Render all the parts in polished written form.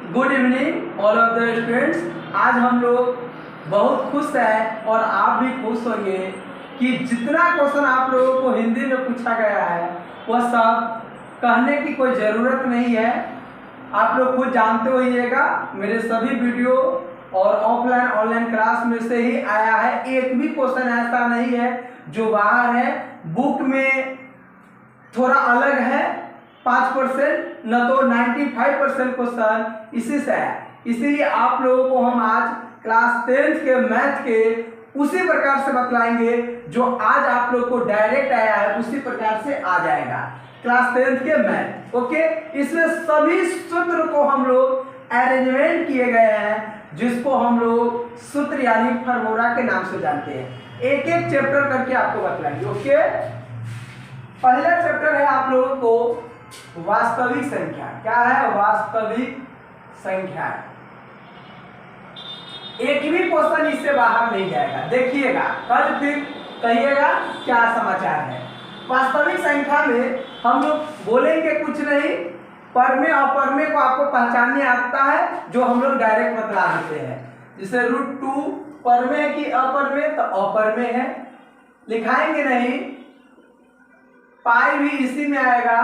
Good evening all of the students. आज हम लोग बहुत खुश हैं और आप भी खुश होंगे कि जितना क्वेश्चन आप लोगों को हिंदी में पूछा गया है वह सब कहने की कोई ज़रूरत नहीं है। आप लोग खुद जानते होइएगा, मेरे सभी वीडियो और ऑफलाइन ऑनलाइन क्लास में से ही आया है। एक भी क्वेश्चन ऐसा नहीं है जो बाहर है, बुक में थोड़ा अलग है 5%, न तो 95% क्वेश्चन इसी से है। इसीलिए आप लोगों को हम आज क्लास 10th के मैथ के उसी प्रकार से बतलाएंगे जो आज आप लोग को डायरेक्ट आया है, उसी प्रकार से आ जाएगा क्लास 10th के मैथ। ओके, इसमें सभी सूत्र को हम लोग अरेंजमेंट किए गए हैं, जिसको हम लोग सूत्र यानी फार्मूला के नाम से जानते हैं। एक एक चैप्टर करके आपको बतलाएंगे। ओके, पहला चैप्टर है आप लोगों को वास्तविक संख्या। क्या है? वास्तविक संख्या। एक भी क्वेश्चन इससे बाहर नहीं जाएगा। देखिएगा, कल फिर कहिएगा क्या समाचार है। वास्तविक संख्या में हम लोग बोलेंगे कुछ नहीं, परमे अपरमे को आपको पहचानने आता है, जो हम लोग डायरेक्ट बतला देते हैं। जैसे √2 परमे है कि अपरमे, तो अपरमे है, लिखाएंगे नहीं। पाई भी इसी में आएगा,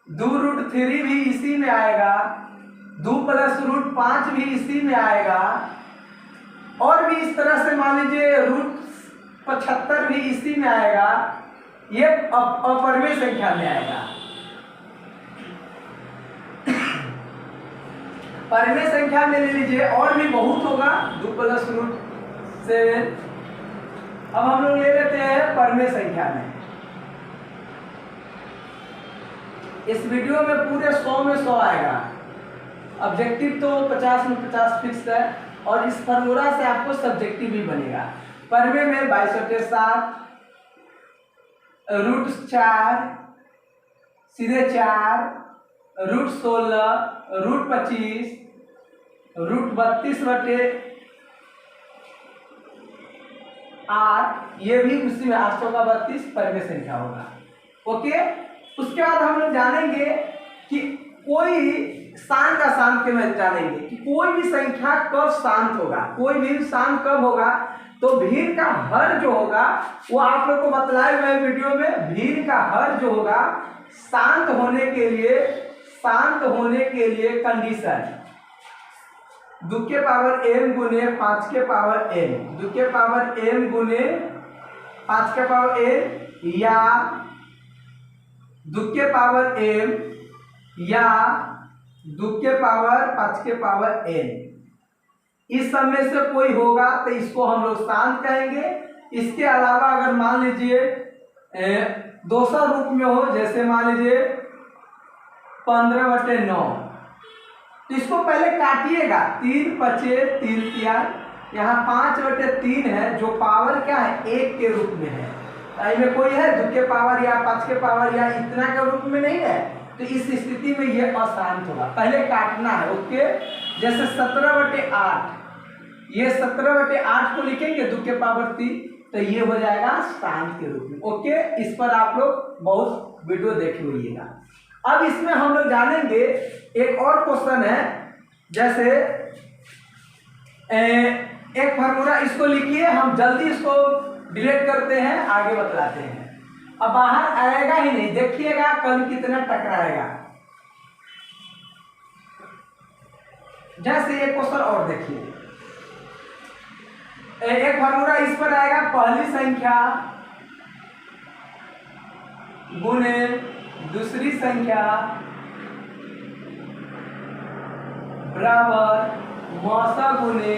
2√3 भी इसी में आएगा, 2 + √5 भी इसी में आएगा, और भी इस तरह से मान लीजिए √75 भी इसी में आएगा। ये अपरमे संख्या में आएगा। परमे संख्या में ले लीजिए, और भी बहुत होगा, 2 + √7। अब हम लोग ले लेते हैं परमे संख्या में। इस वीडियो में पूरे 100 में 100 आएगा। ऑब्जेक्टिव तो 50 में 50 फिक्स है, और इस फार्मूला से आपको सब्जेक्टिव भी बनेगा। परमे में 22/7, √4 सीधे 4, √16, √25, √32/8, ये भी उसी में 832 परमे संख्या होगा। ओके, उसके बाद हम लोग जानेंगे कि कोई शांत अशांत के में जानेंगे कि कोई भी संख्या कब शांत होगा। कोई भी शांत कब होगा? तो भीड़ का हर जो होगा वो आप लोग को बतलाए हुए वीडियो में। भीड़ का हर जो होगा शांत होने के लिए कंडीशन 2 के पावर m गुने 5 के पावर n, 2 के पावर m गुने 5 के पावर n, या 2 के पावर m या 2 के पावर 5 के पावर n। इस सब में से कोई होगा तो इसको हम लोग शांत कहेंगे। इसके अलावा अगर मान लीजिए दूसरा रूप में हो, जैसे मान लीजिए 15/9, तो इसको पहले काटिएगा। 3 × 5 = 3, यहाँ 5/3 है, जो पावर क्या है 1 के रूप में है। में कोई है 2 के पावर या 5 के पावर या इतना के रूप में नहीं है, तो इस स्थिति में यह अशांत होगा। पहले काटना है। ओके, जैसे 17/8, ये 17/8 को लिखेंगे 2 के पावर 3, तो ये हो जाएगा शांत के रूप में। ओके, इस पर आप लोग बहुत वीडियो देखे होइएगा। अब इसमें हम लोग जानेंगे एक और क्वेश्चन है। जैसे एक फार्मूला, इसको लिखिए, हम जल्दी इसको डिलीट करते हैं, आगे बतलाते हैं। अब बाहर आएगा ही नहीं, देखिएगा कल कितना टकराएगा। जैसे एक क्वेश्चन और देखिए, एक फार्मूला इस पर आएगा, पहली संख्या गुने दूसरी संख्या बराबर मौसा गुने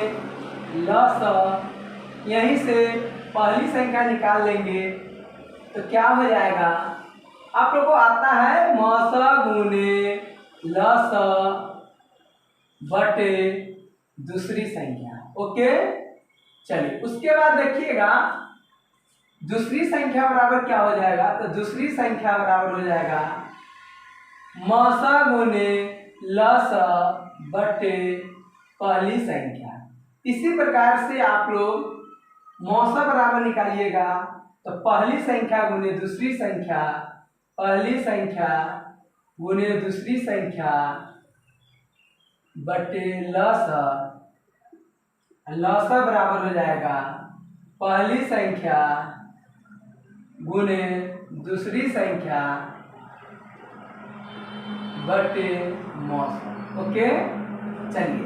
लसा। यहीं से पहली संख्या निकाल लेंगे तो क्या हो जाएगा? आप लोगों को आता है मौसा गुने लसा बटे दूसरी संख्या। ओके, चलिए उसके बाद देखिएगा दूसरी संख्या बराबर क्या हो जाएगा? तो दूसरी संख्या बराबर हो जाएगा मौसा गुने लसा बटे पहली संख्या। इसी प्रकार से आप लोग मौसा बराबर निकालिएगा, तो पहली संख्या गुने दूसरी संख्या, पहली संख्या गुने दूसरी संख्या बटे लसा, लसा बराबर हो जाएगा पहली संख्या गुने दूसरी संख्या बटे मौसम। ओके, चलिए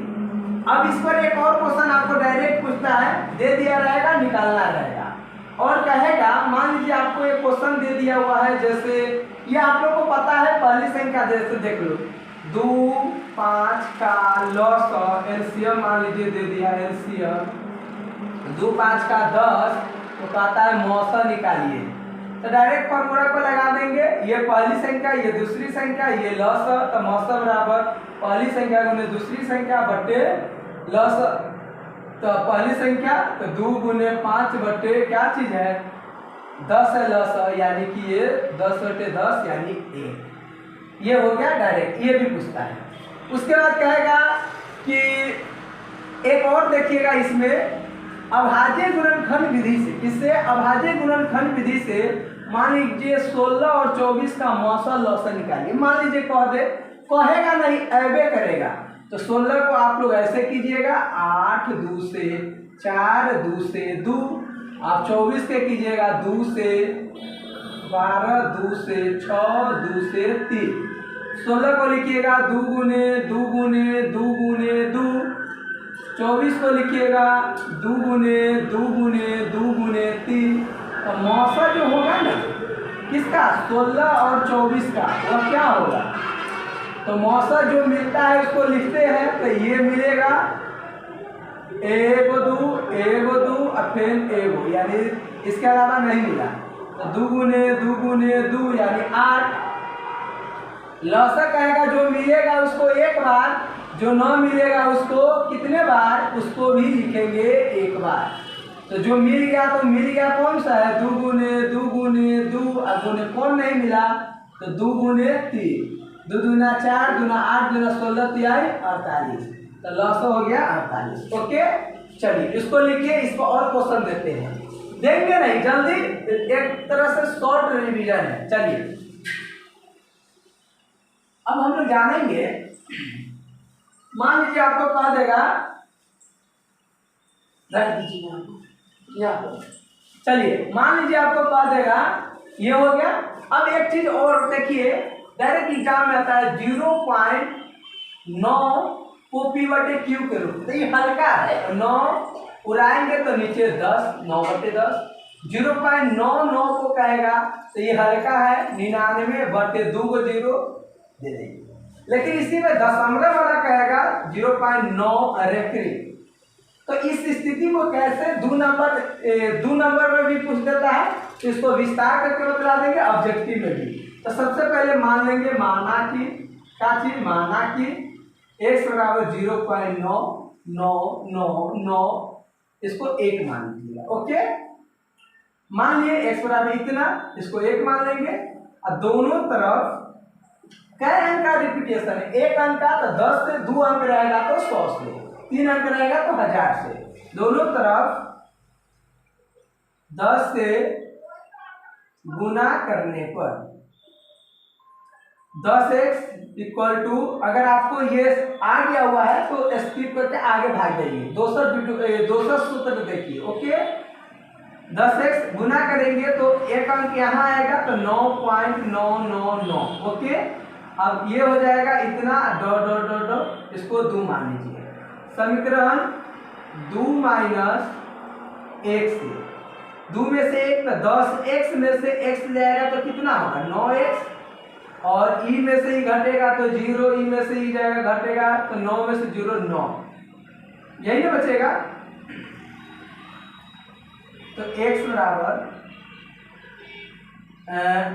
अब इस पर एक और क्वेश्चन आपको डायरेक्ट पूछता है, दे दिया रहेगा, निकालना रहेगा और कहेगा, मान लीजिए आपको एक क्वेश्चन दे दिया हुआ है, जैसे ये आप लोग को पता है पहली संख्या, जैसे देख लो 2 5 का लॉस एलसीएम मान लीजिए दे दिया एलसीएम 2 5 का 10, तो कहता है मौसम निकालिए, तो डायरेक्ट फॉर्मूला को लगा देंगे, ये पहली संख्या ये दूसरी संख्या ये लॉस, तो मौसम बराबर पहली संख्या गुने दूसरी संख्या बटे लॉस, तो पहली संख्या तो 2 गुने 5 बटे क्या चीज है 10 है लॉस, यानी कि ये 10 बटे 10 यानी 1। ये हो गया डायरेक्ट, ये भी पूछता है। उसके बाद कहेगा कि एक और देखिएगा इसमें अभाज्य गुणनखंड विधि से, किससे अभाज्य गुणनखंड विधि से मान लीजिए 16 और 24 का मौसम लौसन निकालिए। मान लीजिए कह दे, कहेगा नहीं ऐबे करेगा, तो 16 को आप लोग ऐसे कीजिएगा 8 2 से 4 2 से 2, आप 24 के कीजिएगा 2 से 12 2 से 6 2 से 3, 16 को लिखिएगा 2 गुने 2 गुने 2 गुने 2, 24 को लिखिएगा 2 गुने 2 गुने 2 गुने 3, तो मौसम जो होगा ना किसका 16 और 24 का वह क्या होगा, तो मौसम जो मिलता है उसको लिखते हैं, तो ये मिलेगा एगो दू और फिर एगो, यानी इसके अलावा नहीं मिला, तो 2 गुने 2 गुने 2 यानी 8। लौसा कहेगा जो मिलेगा उसको एक बार, जो न मिलेगा उसको कितने बार, उसको भी लिखेंगे एक बार। तो जो मिल गया तो मिल गया कौन सा है 2 गुने 2 गुने 2, और गुने कौन नहीं मिला तो 2 गुने 3, 2 दूना 4 दूना 8 दूना 16 तिहाई 48, तो लॉस हो गया 48। ओके, चलिए इसको लिखिए, इसको और क्वेश्चन देते हैं, देंगे नहीं जल्दी, एक तरह से शॉर्ट रिवीजन है। चलिए अब हम लोग जानेंगे, मान लीजिए आपको कह देगा, रख दीजिए चलिए मान लीजिए आपको कह देगा ये हो गया। अब एक चीज और देखिए, डायरेक्ट एग्जाम में आता है 0.9 को पी बटे क्यू के रूप, तो ये हल्का है, 9 उड़ाएंगे तो नीचे 10 9 बटे 10, 0.99 को कहेगा तो ये हल्का है, 99 बटे 2 को 0 दे देंगे। लेकिन इसी में दशमलव वाला कहेगा 0.9 रेफरी, तो इस स्थिति को कैसे दो नंबर में भी पूछ देता है, तो इसको विस्तार करके बता देंगे ऑब्जेक्टिव में भी। तो सबसे पहले मान लेंगे माना कि क्या चीज, माना कि x बराबर 0.9999, इसको 1 मान लीजिएगा। ओके, मान लिए x बराबर इतना, इसको 1 मान लेंगे, और दोनों तरफ क्या अंक का रिपीटेशन है, 1 अंक का, तो 10 से 2 अंक रहेगा तो 100 से, 3 अंक रहेगा तो 1000 से, दोनों तरफ 10 से गुना करने पर 10x इक्वल टू, अगर आपको ये आ गया हुआ है तो स्किप करके आगे भाग जाइए, 200 सूत्र देखिए। ओके, 10x गुना करेंगे तो एक अंक यहाँ आएगा तो 9.999। ओके, अब ये हो जाएगा इतना, डॉट डॉट डॉट डॉट, इसको 2 मान लीजिए, समीकरण 2 माइनस 1 से 2 में से 1, तो 10x में से x जाएगा तो कितना होगा 9x, और ई में से ही घटेगा तो 0, ई में से ही जाएगा घटेगा तो 9 में से 0 9, यही ना बचेगा। तो x बराबर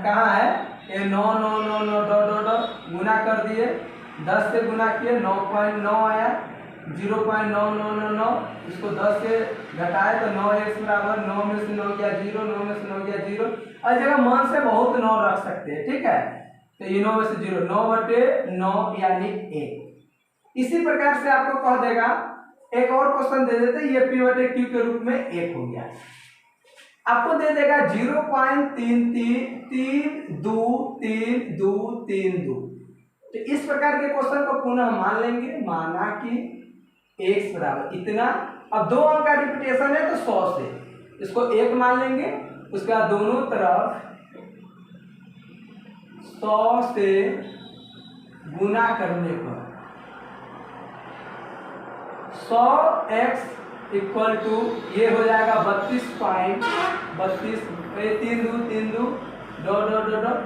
कहाँ है, ये 9 9 9 9 डॉट डॉट डॉट गुना कर दिए, 10 से गुना किए 9.9 आया, 0.9999, इसको 10 से घटाए तो 9x बराबर 9 में से 9 गया 0, 9 में से 9 गया 0, और जगह मन से बहुत 9 रख सकते हैं, ठीक है, तो ये 9 में से 0, 9 बटे 9 यानी 1। इसी प्रकार से आपको कह देगा, एक और क्वेश्चन दे देते, ये पी बटे क्यू के रूप में 1 हो गया, आपको दे देगा 0.33323232, तो इस प्रकार के क्वेश्चन को पुनः मान लेंगे, माना कि x बराबर इतना। अब 2 अंक का रिपीटेशन है तो 100 से इसको 1 मान लेंगे, उसके बाद दोनों तरफ 100 से गुना करने पर 100x इक्वल टू ये हो जाएगा 32.32 3 2 डॉट डॉट डॉट डॉट,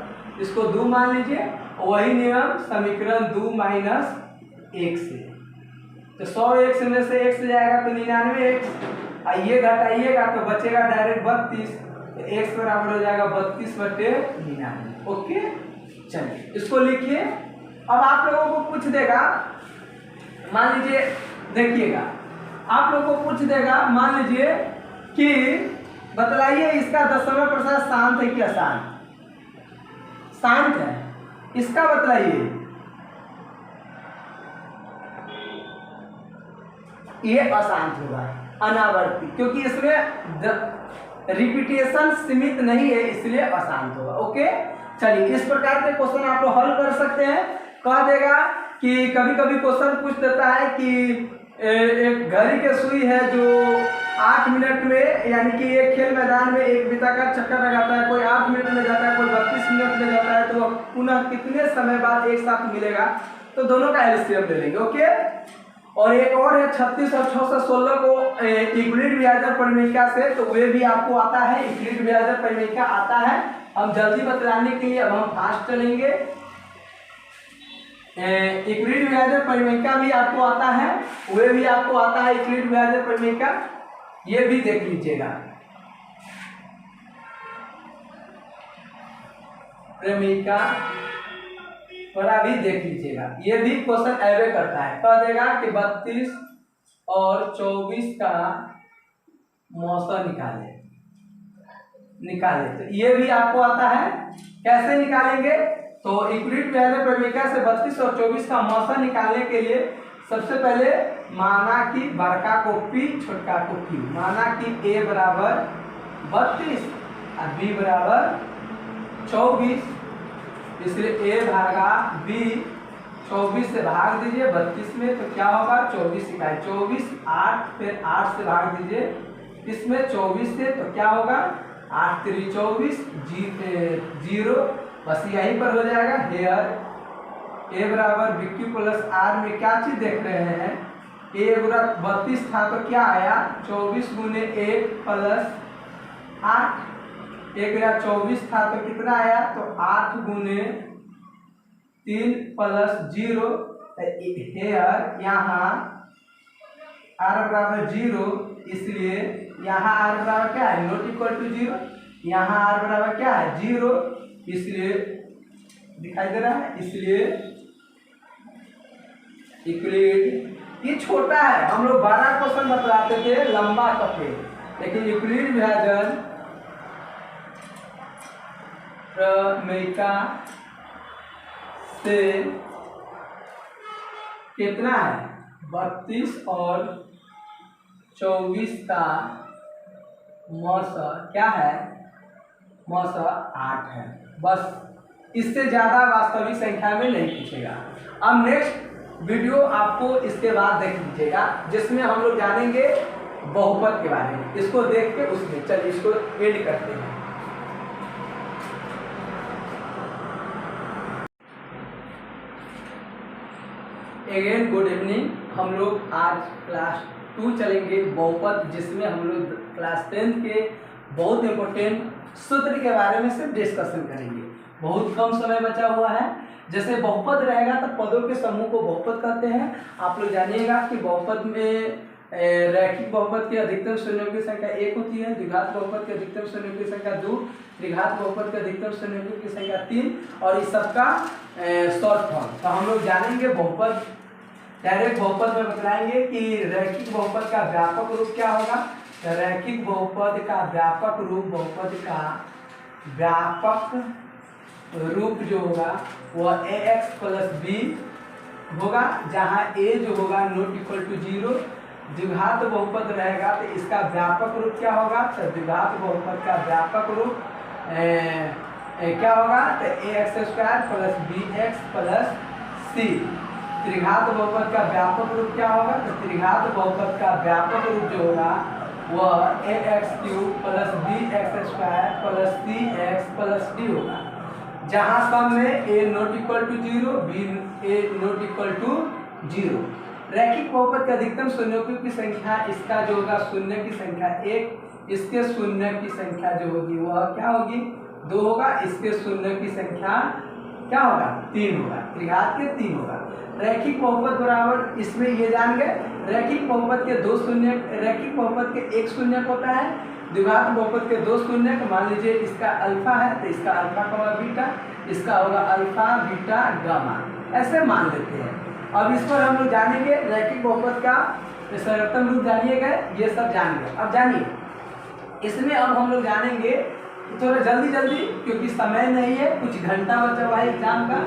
इसको 2 मान लीजिए। वही नियम समीकरण 2 माइनस 1 से, तो 100x में से x जाएगा तो 99x, ये घटाइएगा तो बचेगा डायरेक्ट 32, तो x बराबर हो जाएगा 32/99। ओके, चलिए इसको लिखिए। अब आप लोगों को पूछ देगा, मान लीजिए, देखिएगा आप लोगों को पूछ देगा, मान लीजिए कि बतलाइए इसका दशमलव प्रसाद शांत है कि अशांत? शांत है। इसका बतलाइए, ये अशांत होगा, अनावर्ती, क्योंकि इसमें रिपीटेशन सीमित नहीं है, इसलिए अशांत होगा। ओके, चलिए इस प्रकार के क्वेश्चन आप लोग हल कर सकते हैं। कह देगा कि कभी कभी क्वेश्चन पूछ देता है कि एक घड़ी की सुई है जो 8 मिनट में, यानी कि एक खेल मैदान में एक वृत्ताकार चक्कर लगाता है, कोई 8 मिनट में जाता है, कोई 32 मिनट में जाता है, तो पुनः कितने समय बाद एक साथ मिलेगा? तो दोनों का एलसीएम ले लेंगे। ओके, और एक और है 36 और 6 से 16 को यूक्लिड विभाजक परिमेयिका से, तो वे भी आपको आता है, यूक्लिड विभाजक परिमेयिका आता है। हम जल्दी बतलाने के लिए अब हम फास्ट चलेंगे। यूक्लिड विभाजक परिमेयिका भी आपको आता है, वे भी आपको आता है यूक्लिड विभाजक परिमेयिका, ये भी देख लीजिएगा। परिमेयिका थोड़ा भी देख लीजिएगा, ये भी क्वेश्चन एवे करता है। कह देगा कि 32 और 24 का मौसा निकाले, तो ये भी आपको आता है। कैसे निकालेंगे? तो यूक्लिड विभाजक परिमेयिका से 32 और 24 का मौसा निकालने के लिए सबसे पहले माना कि बड़का को P, छोटका को Q, माना कि A बराबर 32 और B बराबर 24, इसलिए A भागा B 24 से भाग दीजिए 32 में, तो क्या होगा? 24 इकाई 24, 8 फिर 8 से भाग दीजिए इसमें 24 से, तो क्या होगा? 8 3 24 0, बस यहीं पर हो जाएगा। हेयर A बराबर BQ प्लस R में क्या चीज देख रहे हैं? A बराबर 32 था तो क्या आया? 24 गुने 1 प्लस 8, 1 या 24 था तो कितना आया? तो 8 गुने 3 प्लस 0। हेयर यहाँ R बराबर 0, इसलिए यहाँ R बराबर क्या है? Not equal to 0। यहाँ R बराबर क्या है? 0, इसलिए दिखाई दे रहा है, इसलिए यूक्लिड, ये छोटा है, हम लोग 12 क्वेश्चन बतलाते थे लंबा कपे, लेकिन यूक्लिड विभाजन परिमेयिका से कितना है? 32 और 24 का मौसा क्या है? मौसा 8 है। बस इससे ज़्यादा वास्तविक संख्या में नहीं पूछेगा। अब नेक्स्ट वीडियो आपको इसके बाद देख लीजिएगा, जिसमें हम लोग जानेंगे बहुपद के बारे में। इसको देख के उसमें चलिए इसको एड करते हैं। Again good evening. हम लोग आज क्लास 2 चलेंगे बहुपद, जिसमें हम लोग क्लास 10 के बहुत इंपॉर्टेंट सूत्र के बारे में सिर्फ डिस्कशन करेंगे। बहुत कम समय बचा हुआ है। जैसे बहुपद रहेगा तो पदों के समूह को बहुपद कहते हैं। आप लोग जानिएगा कि बहुपद में रैखिक बहुपद की अधिकतम संयोजकों की संख्या 1 होती है, द्विघात बहुपद की अधिकतम संयोजकों की संख्या 2, त्रिघात बहुपद की अधिकतम संयोजकों की संख्या 3, और इस सबका शॉर्ट फॉर्म। तो हम लोग जानेंगे बहुपद। डायरेक्ट बहुपद में बतलाएंगे कि रैखिक बहुपद का व्यापक रूप क्या होगा। रैखिक बहुपद का व्यापक रूप, बहुपद का व्यापक रूप जो होगा वह ax प्लस b होगा, जहाँ a जो होगा नॉट इक्वल टू 0। द्विघात बहुपद रहेगा तो इसका व्यापक रूप क्या होगा? तो द्विघात बहुपद का व्यापक रूप क्या होगा? तो ax² प्लस bx प्लस सी। त्रिघात बहुपद का व्यापक रूप क्या होगा? तो त्रिघात बहुपद का व्यापक रूप जो होगा वह ax³ plus bx² plus cx plus d होगा, जहां सम में a not equal to 0, b a not equal to 0। रैखिक बहुपद के अधिकतम शून्यों की संख्या, इसका जो होगा शून्य की संख्या 1, इसके शून्य की संख्या जो होगी वह क्या होगी? 2 होगा। इसके शून्य की संख्या क्या होगा? 3 होगा। त्रिघात के 3 होगा। रैखिक बहुपद बराबर, इसमें ये जान गए, रैखिक बहुपद के 2 शून्य, रैखिक बहुपद के 1 शून्य होता है, द्विघात बहुपद के 2 शून्य। मान लीजिए इसका अल्फा है तो इसका अल्फा कमा बीटा, इसका होगा अल्फा बीटा गामा, ऐसे मान लेते हैं। अब इस पर हम लोग जानेंगे रैखिक बहुपद का सर्वोत्तम रूप जानिए गए, ये सब जान गए। अब जानिए इसमें अब हम लोग जानेंगे थोड़ा जल्दी क्योंकि समय नहीं है, कुछ घंटा बचा हुआ है एग्जाम का।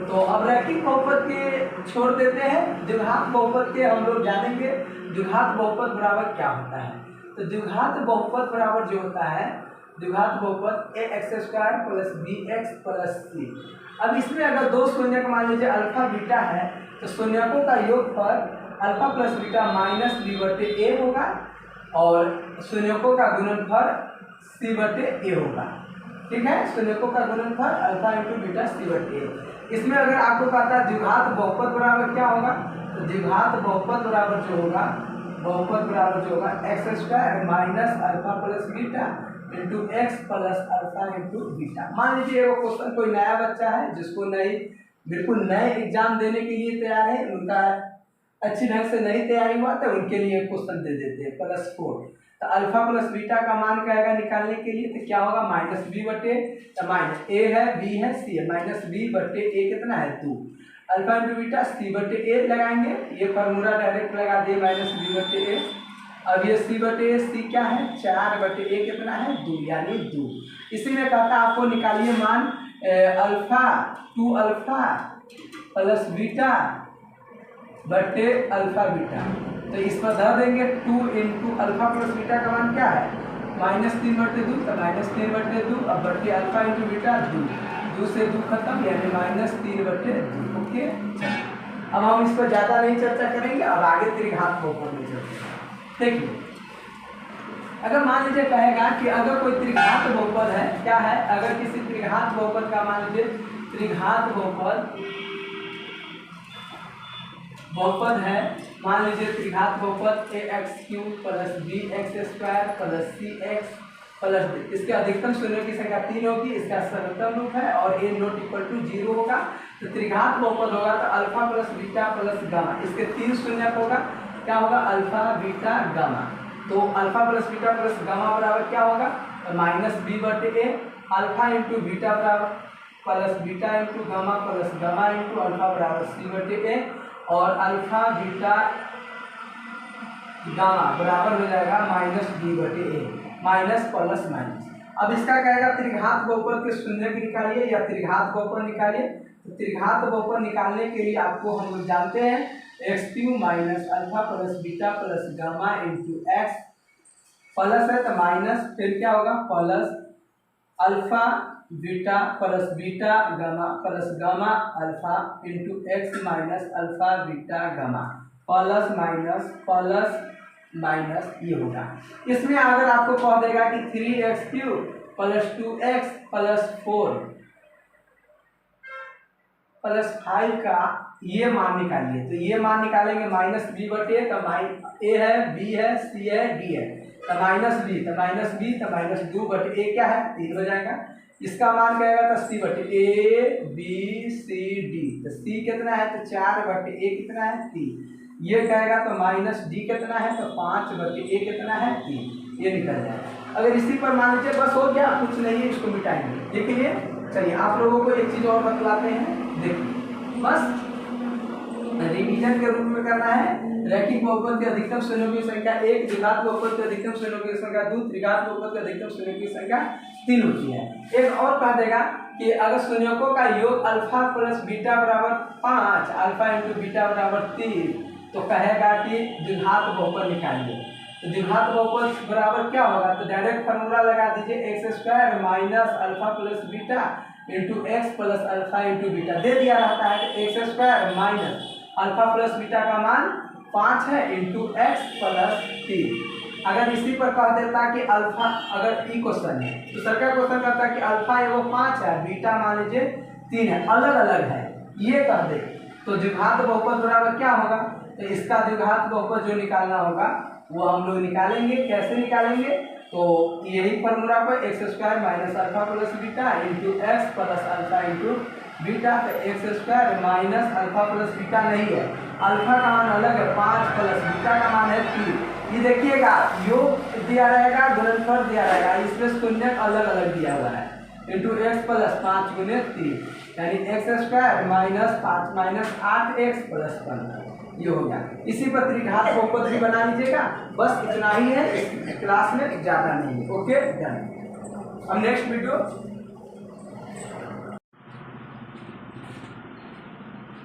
तो अब रैखिक बहुपद के छोड़ देते हैं, द्विघात बहुपद के हम लोग जानेंगे। द्विघात बहुपद बराबर क्या होता है? तो द्विघात बहुपद बराबर जो होता है, द्विघात बहुपद ax² plus bx plus c। अब इसमें अगर 2 शून्यक मान लीजिए अल्फा बीटा है तो शून्यकों का योगफल alpha plus beta minus b/a होगा और शून्यकों का गुणनफल c/a होगा। ठीक है, शून्यकों का गुणनफल अल्फा इंटू बीटा c/a। इसमें अगर आपको पता है द्विघात बहुपद बराबर क्या होगा, तो द्विघात बहुपद बराबर जो होगा, बहुपद बराबर जो होगा x² minus alpha plus beta into x plus alpha into beta. मान लीजिए वो क्वेश्चन कोई नया बच्चा है जिसको नई बिल्कुल नए एग्जाम देने के लिए तैयार है, उनका अच्छी ढंग से नहीं तैयारी हुआ तो उनके लिए क्वेश्चन दे देते हैं +4। तो अल्फा प्लस बीटा का मान क्या आएगा निकालने के लिए? तो क्या होगा? माइनस b/, तो माइनस a है, b है, c है, माइनस b/a कितना है? 2। अल्फा इंटू बीटा c/a लगाएंगे, ये फार्मूला डायरेक्ट लगा दिए माइनस b/a। अब ये c/a, c क्या है? 4/a कितना है? 2, यानी 2। इसी में कहता है आपको निकालिए मान अल्फा 2 अल्फा प्लस बीटा बटे अल्फा बीटा। तो इस पर धर देंगे 2 इंटू अल्फा प्लस बीटा का मान क्या है? -3/2, तो -3/2 अब बटे अल्फा इंटू बीटा 2 से 2 खत्म, यानी -3/2। ओके, अब हम इस पर ज़्यादा नहीं चर्चा करेंगे, अब आगे त्रिघात बहुपद में चलते हैं। देखिए, अगर मान लीजिए कहेगा कि अगर कोई त्रिघात बहुपद है, क्या है? अगर किसी त्रिघात बहुपद का मान लीजिए त्रिघात बहुपद है, मान लीजिए त्रिघात बहुपद ax³ plus bx² plus cx plus d। इसके अधिकतम शून्यों की संख्या 3 होगी, इसका सर्वोत्तम रूप है और a नॉट इक्वल टू 0 होगा। तो त्रिघात बहुपद होगा तो alpha plus beta plus gamma, इसके 3 शून्यक होगा, क्या होगा? Alpha beta gamma. तो alpha plus beta plus gamma बराबर क्या होगा? Minus b/a। Alpha into beta बराबर plus beta into gamma plus gamma into alpha बराबर c/a और अल्फा बीटा गामा बराबर हो जाएगा -b/a, माइनस प्लस माइनस। अब इसका कहेगा त्रिघात बहुपद के शून्य की निकालिए या त्रिघात बहुपद निकालिए। तो त्रिघात बहुपद निकालने के लिए आपको हम लोग जानते हैं x³ minus alpha plus beta plus gamma into x plus है तो माइनस, फिर क्या होगा? Plus alpha beta plus beta gamma plus gamma alpha into x minus alpha beta gamma plus minus ये होगा। इसमें अगर आपको कह देगा कि 3x³ plus 2x plus 4 plus 5 का ये मान निकालिए, तो ये मान निकालेंगे -b/a। तो a है, b है, c है, d है, तो -b, तो -b, तो -2/a क्या है? 3 हो जाएगा। इसका मान क्या आएगा? तो c/a b c d। तो c कितना है? तो 4/a कितना है? 3। ये कहेगा तो -d कितना है? तो 5/a कितना है? 3। ये निकल जाएगा। अगर इसी पर मान लीजिए बस हो गया, कुछ नहीं है, इसको मिटाएंगे। देखिए, चलिए आप लोगों को एक चीज़ और बतलाते हैं। देखिए, बस रिवीजन के रूप में करना है। रैखिक बहुपद के अधिकतम शून्यों की संख्या 1, द्विघात बहुपद के अधिकतम शून्यों की संख्या 2, त्रिघात बहुपद के अधिकतम शून्यों की संख्या 3 होती है। एक और कह देगा कि अगर शून्यकों का योग अल्फा प्लस बीटा बराबर 5, अल्फा इंटू बीटा बराबर 3, तो कहेगा कि द्विघात बहुपद निकालिए। तो द्विघात बहुपद बराबर क्या होगा? तो डायरेक्ट फार्मूला लगा दीजिए x² minus alpha plus beta into x plus alpha into beta दे दिया रहता है। तो x square minus alpha plus beta का मान 5 है इंटू एक्स प्लस 3। अगर इसी पर कह देता कि अल्फा, अगर ई क्वेश्चन है तो सर का क्वेश्चन कहता है कि अल्फा एगो 5 है, बीटा मान लीजिए 3 है, अलग अलग है, ये कह दे तो द्विघात बहुपद बराबर क्या होगा? तो इसका द्विघात बहुपद जो निकालना होगा वो हम लोग निकालेंगे। कैसे निकालेंगे? तो यही फॉर्मूला पर x square minus alpha plus beta into x plus alpha into beta. तो x square minus alpha plus beta नहीं है, अल्फा का मान अलग है 5 प्लस बीटा का मान है 3। ये देखिएगा योग दिया रहेगा, गुणनफल दिया रहेगा, इसमें शून्य अलग अलग दिया हुआ है इंटू एक्स प्लस 5 गुने 3, यानी x square minus 5 minus 8 x plus 15, ये हो गया। इसी पर त्रिघात बहुपद भी बना लीजिएगा। बस इतना ही है, इस क्लास में ज़्यादा नहीं है। Okay done. अब next video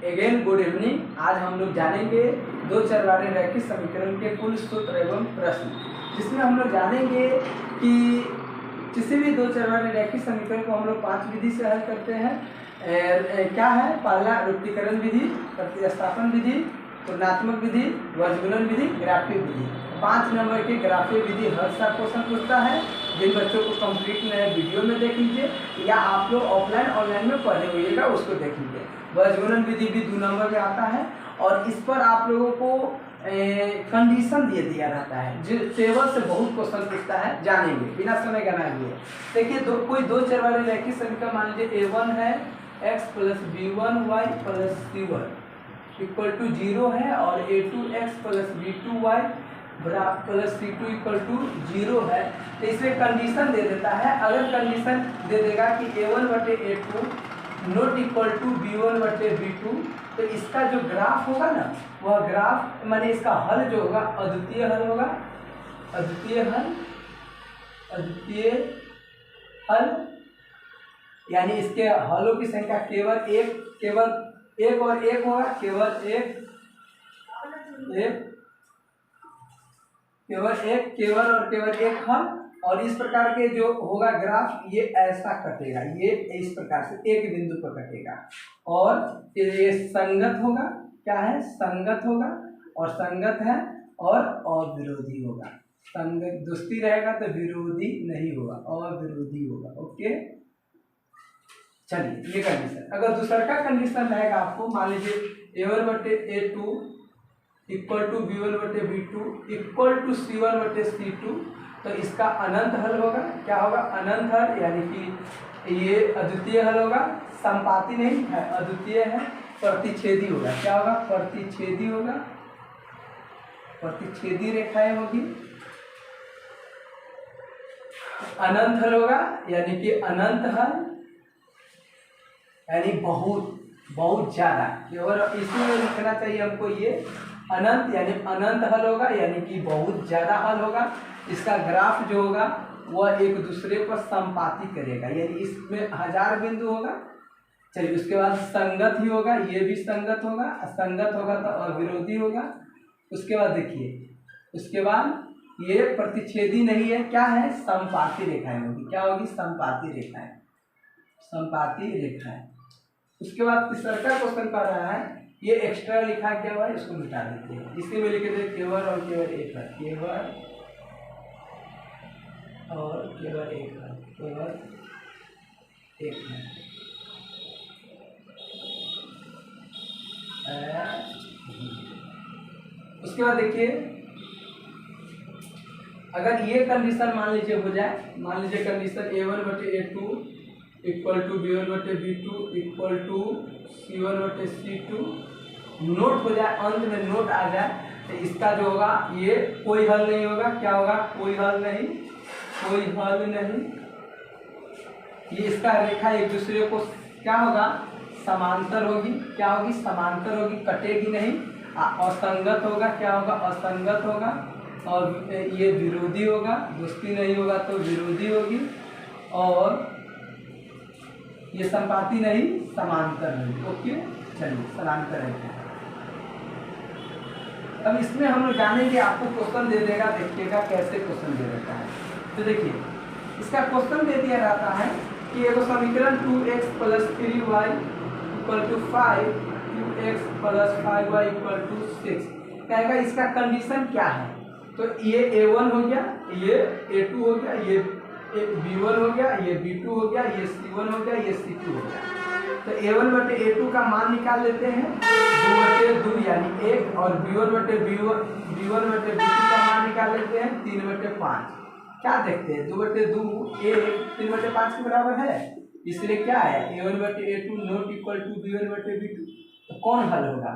again good evening. आज हम लोग जानेंगे दो चरवारे रैखिक समीकरण के कुल सूत्र एवं प्रश्न, जिसमें हम लोग जानेंगे कि किसी भी दो चरवारे रैखिक समीकरण को हम लोग 5 विधि से हल करते हैं। क्या है? पहला रुक्तीकरण विधि, प्रतिस्थापन विधि, तुलनात्मक विधि, वर्गगुणन विधि, ग्राफीय विधि। 5 नंबर की ग्राफीय विधि हर सा क्वेश्चन पूछता है। जिन बच्चों को कंप्लीट नए वीडियो में देख लीजिए, या आप लोग ऑफलाइन ऑनलाइन में पढ़े हुएगा उसको देख लीजिए। वर्गगुणन विधि भी 2 नंबर में आता है, और इस पर आप लोगों को कंडीशन दिया रहता है, जो टेबल से बहुत क्वेश्चन पूछता है, जानेंगे बिना समय गनाए हुए। देखिए कोई दो चरवारे रैखिक समीकरण मान लीजिए a1 है x plus b1 y plus c1 equal to 0 है, और a2 x plus b2 y plus c2 equal to 0 है। तो इसमें कंडीशन दे देता है। अगर कंडीशन दे देगा कि a1 बटे a2 not equal to b1 बटे b2, तो इसका जो ग्राफ होगा ना, वह ग्राफ माने इसका हल जो होगा अद्वितीय हल होगा। अद्वितीय हल, अद्वितीय हल यानी इसके हलों की संख्या केवल एक और एक होगा, केवल एक और केवल एक हल। और इस प्रकार के जो होगा ग्राफ, ये ऐसा कटेगा, ये इस प्रकार से एक बिंदु पर कटेगा, और ये संगत होगा। क्या है? संगत होगा, और संगत है और अविरोधी होगा। संगत दोस्ती रहेगा तो विरोधी नहीं होगा, अविरोधी होगा। ओके चलिए, ये कंडीशन। अगर दूसरा का कंडीशन रहेगा आपको, मान लीजिए a1 बटे a2 इक्वल टू b1 बटे b2 इक्वल टू c1 बटे c2, तो इसका अनंत हल होगा। क्या होगा? अनंत हल, यानी कि ये अद्वितीय हल होगा, संपाती नहीं है, अद्वितीय है, प्रतिच्छेदी होगा। क्या होगा? प्रतिच्छेदी होगा, प्रतिच्छेदी रेखाएं होगी। अनंत हल होगा, यानी कि अनंत हल यानी बहुत ज्यादा, और इसी में लिखना चाहिए हमको ये अनंत, यानी अनंत हल होगा, यानी कि बहुत ज्यादा हल होगा। इसका ग्राफ जो होगा वह एक दूसरे पर संपाती करेगा, यानी इसमें 1000 बिंदु होगा। चलिए, उसके बाद संगत ही होगा, ये भी संगत होगा, असंगत होगा तो अविरोधी होगा। उसके बाद देखिए, उसके बाद ये प्रतिच्छेदी नहीं है, क्या है? संपाती रेखाएं होगी। क्या होगी? संपाती रेखाएं, संपाती रेखाएं। उसके बाद तीसरा क्वेश्चन कर रहा है, ये एक्स्ट्रा लिखा क्या हुआ है, इसको मिटा देते हैं। इसी में लिखे थे केवल और केवल एक है, केवल और केवल एक है, केवल एक है। उसके बाद देखिए, अगर ये कंडीशन मान लीजिए हो जाए, मान लीजिए कंडीशन a1 बटे a2 इक्वल टू b1 बटे b2 इक्वल टू c1 बटे c2 नोट हो जाए, अंत में नोट आ जाए, तो इसका जो होगा ये कोई हल नहीं होगा। क्या होगा? कोई हल नहीं, कोई हल नहीं। ये इसका रेखा एक दूसरे को क्या होगा? समांतर होगी। क्या होगी? समांतर होगी, कटेगी नहीं। असंगत होगा। क्या होगा? असंगत होगा। और ये विरोधी होगा, दोस्ती नहीं होगा तो विरोधी होगी। और ये संपाती नहीं, समांतर होगी। ओके चलिए, समांतर है। अब इसमें हम लोग जानेंगे, आपको क्वेश्चन दे देगा, देखिएगा कैसे क्वेश्चन दे देता है। तो देखिए, इसका क्वेश्चन दे दिया रहता है कि एगो समीकरण 2x plus 3y equal to 5, 2x plus 5y equal to 6 कहेगा इसका कंडीशन क्या है। तो ये a1 हो गया, ये a2 हो गया, ये b1 हो गया, ये b2 हो गया, ये c1 हो गया, ये c2 हो गया। तो a1 बटे a2 का मान निकाल लेते हैं 2 बटे 2 यानी 1, और b1 बटे b2 का मान निकाल लेते हैं 3 बटे 5। क्या देखते हैं 2 बटे 2 1 3 बटे 5 के बराबर है, इसलिए क्या है a1 बटे a2 not equal to b1 बटे b2। तो कौन हल होगा,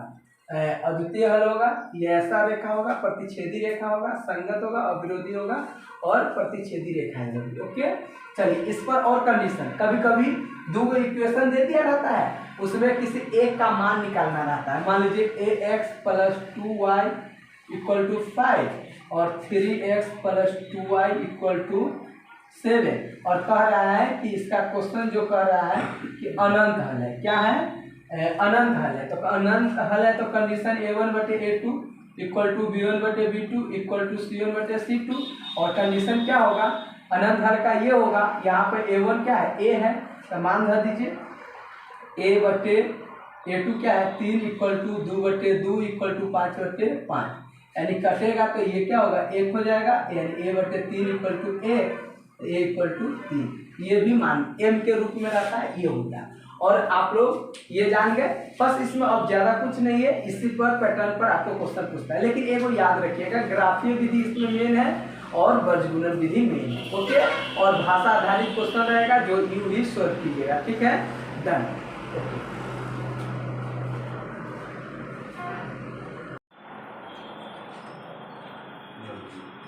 अद्वितीय हल होगा, ये ऐसा रेखा होगा, प्रतिच्छेदी रेखा होगा, संगत होगा, अविरोधी होगा और प्रतिच्छेदी रेखाएं होगी। ओके चलिए इस पर और कंडीशन, कभी कभी दो इक्वेशन दे दिया रहता है, उसमें किसी एक का मान निकालना रहता है। मान लीजिए ax plus 2y equal to 5 और 3x plus 2y equal to 7 और कह रहा है कि इसका क्वेश्चन जो कह रहा है कि अनंत हल है। क्या है, अनंत हल है। तो अनंत हल है तो कंडीशन a1 बटे a2 इक्वल टू b1 बटे b2 इक्वल टू c1 बटे c2, और कंडीशन क्या होगा अनंत हल का ये होगा, यहाँ पे a1 क्या है a है तो मान धर दीजिए, a बटे a2 क्या है 3 इक्वल टू 2 बटे 2 इक्वल टू 5 बटे 5, यानी कटेगा तो ये क्या होगा 1 हो जाएगा, यानी a बटे 3 equal to a equal to 3, ये भी मान m के रूप में रहता है, ये हो गया। और आप लोग ये जान गए, बस इसमें अब ज्यादा कुछ नहीं है, इसी पर पैटर्न पर आपको क्वेश्चन पूछता है। लेकिन एक याद रखिएगा ग्राफीय विधि इसमें मेन है और वर्गगुणन विधि मेन है। ओके, और भाषा आधारित क्वेश्चन रहेगा जो यू ही सॉल्व कीजिएगा। ठीक है, done.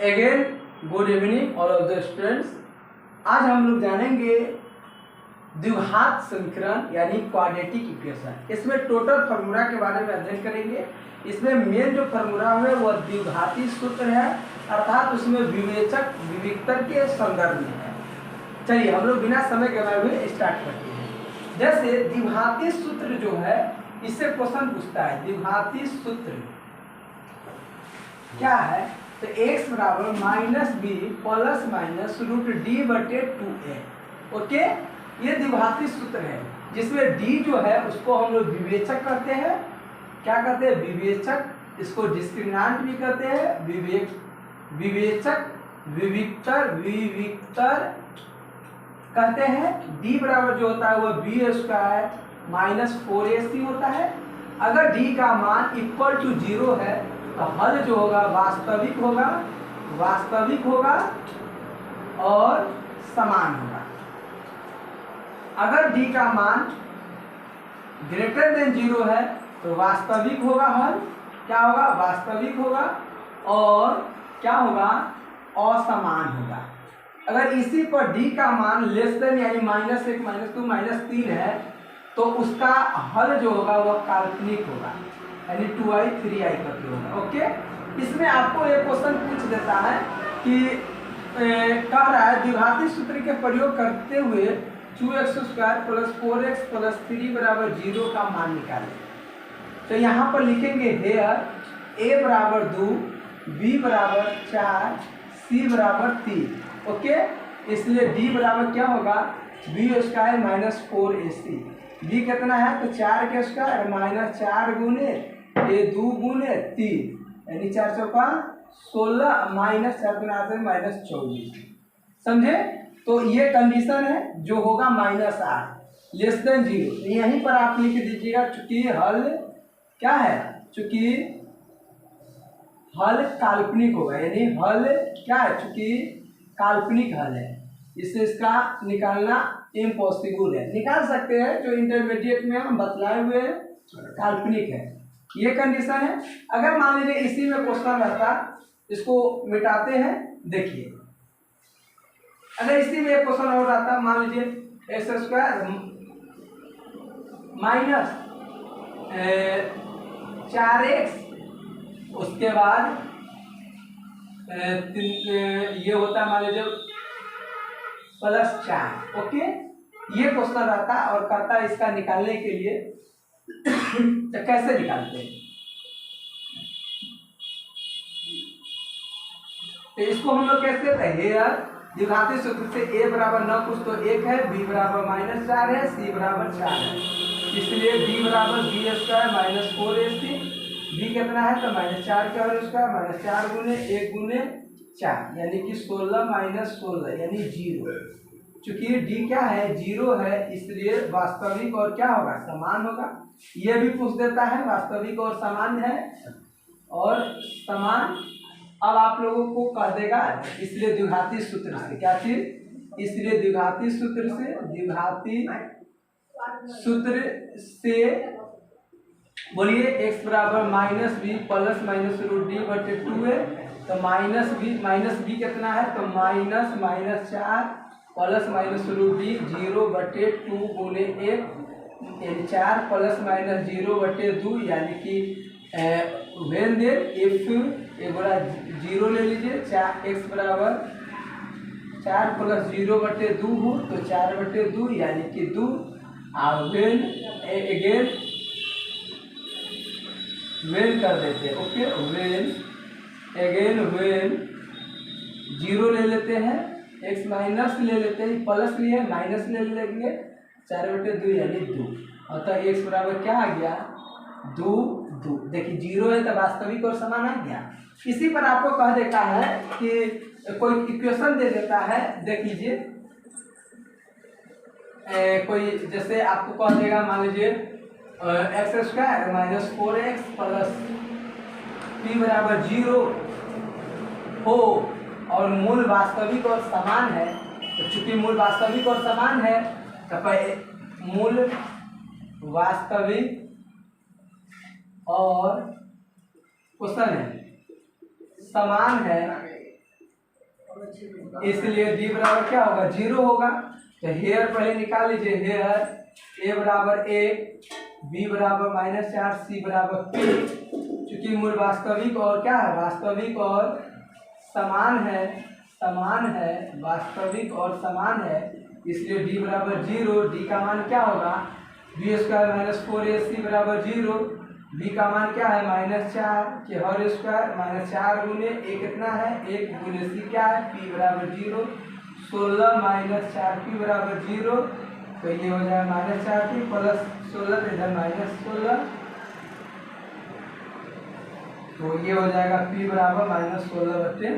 Again good evening all of the students. आज हम लोग जानेंगे द्विघात समीकरण यानी क्वाड्रेटिक इक्वेशन। इसमें टोटल फार्मूला के बारे में अध्ययन करेंगे। इसमें मेन जो फार्मूला है वह द्विघाती सूत्र है, अर्थात उसमें विवेचक विविक्तर के संदर्भ में है। चलिए हम लोग बिना समय गवाए हुए स्टार्ट करते हैं। जैसे द्विघाती सूत्र जो है, इससे क्वेश्चन पूछता है द्विघाती सूत्र क्या है, तो x बराबर minus b plus minus root D बटे 2a। ओके, ये द्विघाती सूत्र है जिसमें d जो है उसको हम लोग विवेचक कहते हैं। क्या कहते हैं, विवेचक, इसको डिस्क्रिमिनेंट भी कहते हैं, विवेचक विविक्तर कहते हैं। d बराबर जो होता है वह b स्क्वायर माइनस 4ac होता है। अगर d का मान इक्वल टू 0 है तो हल जो होगा वास्तविक होगा और समान होगा। अगर d का मान ग्रेटर देन 0 है तो वास्तविक होगा हल, क्या होगा वास्तविक होगा, और क्या होगा असमान होगा। अगर इसी पर d का मान लेस देन यानी -1 -2 -3 है तो उसका हल जो होगा वह काल्पनिक होगा, यानी 2i 3i करके होगा। ओके, इसमें आपको एक क्वेश्चन पूछ देता है कि कह रहा है द्विघाती सूत्र के प्रयोग करते हुए 2x square plus 4x plus 3 बराबर 0 का मान निकालें। तो यहाँ पर लिखेंगे हेयर a बराबर 2, b बराबर 4, c बराबर 3। ओके, इसलिए d बराबर क्या होगा b square minus 4ac। b कितना है तो 4 के स्क्वायर माइनस 4 गुने a 2 गुने 3, यानी 4 चौका 16 माइनस 4 गुना माइनस 24। समझे, तो ये कंडीशन है जो होगा -8 लेस देन 0। यहीं पर आप लिख दीजिएगा, चूंकि हल क्या है, चूंकि हल काल्पनिक होगा, यानी हल क्या है, चूंकि काल्पनिक हल है, इससे इसका निकालना इम्पॉसिबल है। निकाल सकते हैं, जो इंटरमीडिएट में हम बतलाए हुए हैं काल्पनिक है, ये कंडीशन है। अगर मान लीजिए इसी में क्वेश्चन रहता, इसको मिटाते हैं, देखिए अगर इसी में एक क्वेश्चन और आता, मान लीजिए एक्स स्क्वायर माइनस 4x, उसके बाद ये होता है मान लीजिए +4। ओके, ये क्वेश्चन रहता है और कहता है इसका निकालने के लिए तो कैसे निकालते हैं, तो इसको हम लोग कैसे कहते हैं, द्विघाती सूत्र से a बराबर न कुछ तो 1 है, b बराबर -4 है, c बराबर 4 है, इसलिए d बराबर b² - 4ac। b कितना है तो -4 का होल स्क्वायर -4 गुने 1 गुने 4 यानी कि 16 - 16 यानी 0। चूंकि d क्या है 0 है, इसलिए वास्तविक और क्या होगा समान होगा। ये भी पूछ देता है वास्तविक और समान है और समान। अब आप लोगों को कह देगा इसलिए द्विघाती सूत्र से क्या चीज, इसलिए द्विघाती सूत्र से बोलिए x बराबर -b ±√d/2 है, तो -b कितना है तो -4 ±√d 0/2 गुने 1 यानी 4 ±0/2 यानी कि वेन देर इफ एक बड़ा 0 ले लीजिए, 4x बराबर 4 + 0/2 हो तो 4/2 यानी कि 2। और वेन वेन कर देते हैं, ओके वेन 0 ले लेते हैं, x माइनस ले लेते हैं, प्लस लिए माइनस ले लेंगे 4/2 यानी 2। अतः x बराबर क्या आ गया 2। देखिए 0 है तो वास्तविक और समान आ गया। इसी पर आपको कह देता है कि कोई इक्वेशन दे देता है, देख लीजिए कोई जैसे आपको कह देगा मान लीजिए x² - 4x प्लस p बराबर 0 हो और मूल वास्तविक और समान है, तो चूंकि मूल वास्तविक और समान है तो मूल वास्तविक और क्वेश्चन है समान है, इसलिए d बराबर क्या होगा 0 होगा। तो हेयर पहले निकाल लीजिए, हेयर a बराबर 1 b बराबर -4 c बराबर p। चूंकि मूल वास्तविक और क्या है वास्तविक और समान है वास्तविक और समान है, इसलिए d बराबर 0। d का मान क्या होगा b² - 4ac बराबर 0। b का मान क्या है -4 के होल स्क्वायर -4 गुने a कितना है 1 गुने c क्या है p बराबर 0। 16 - 4p बराबर 0, तो ये हो जाएगा -4p प्लस 16 इधर -16, तो ये हो जाएगा p बराबर -16/4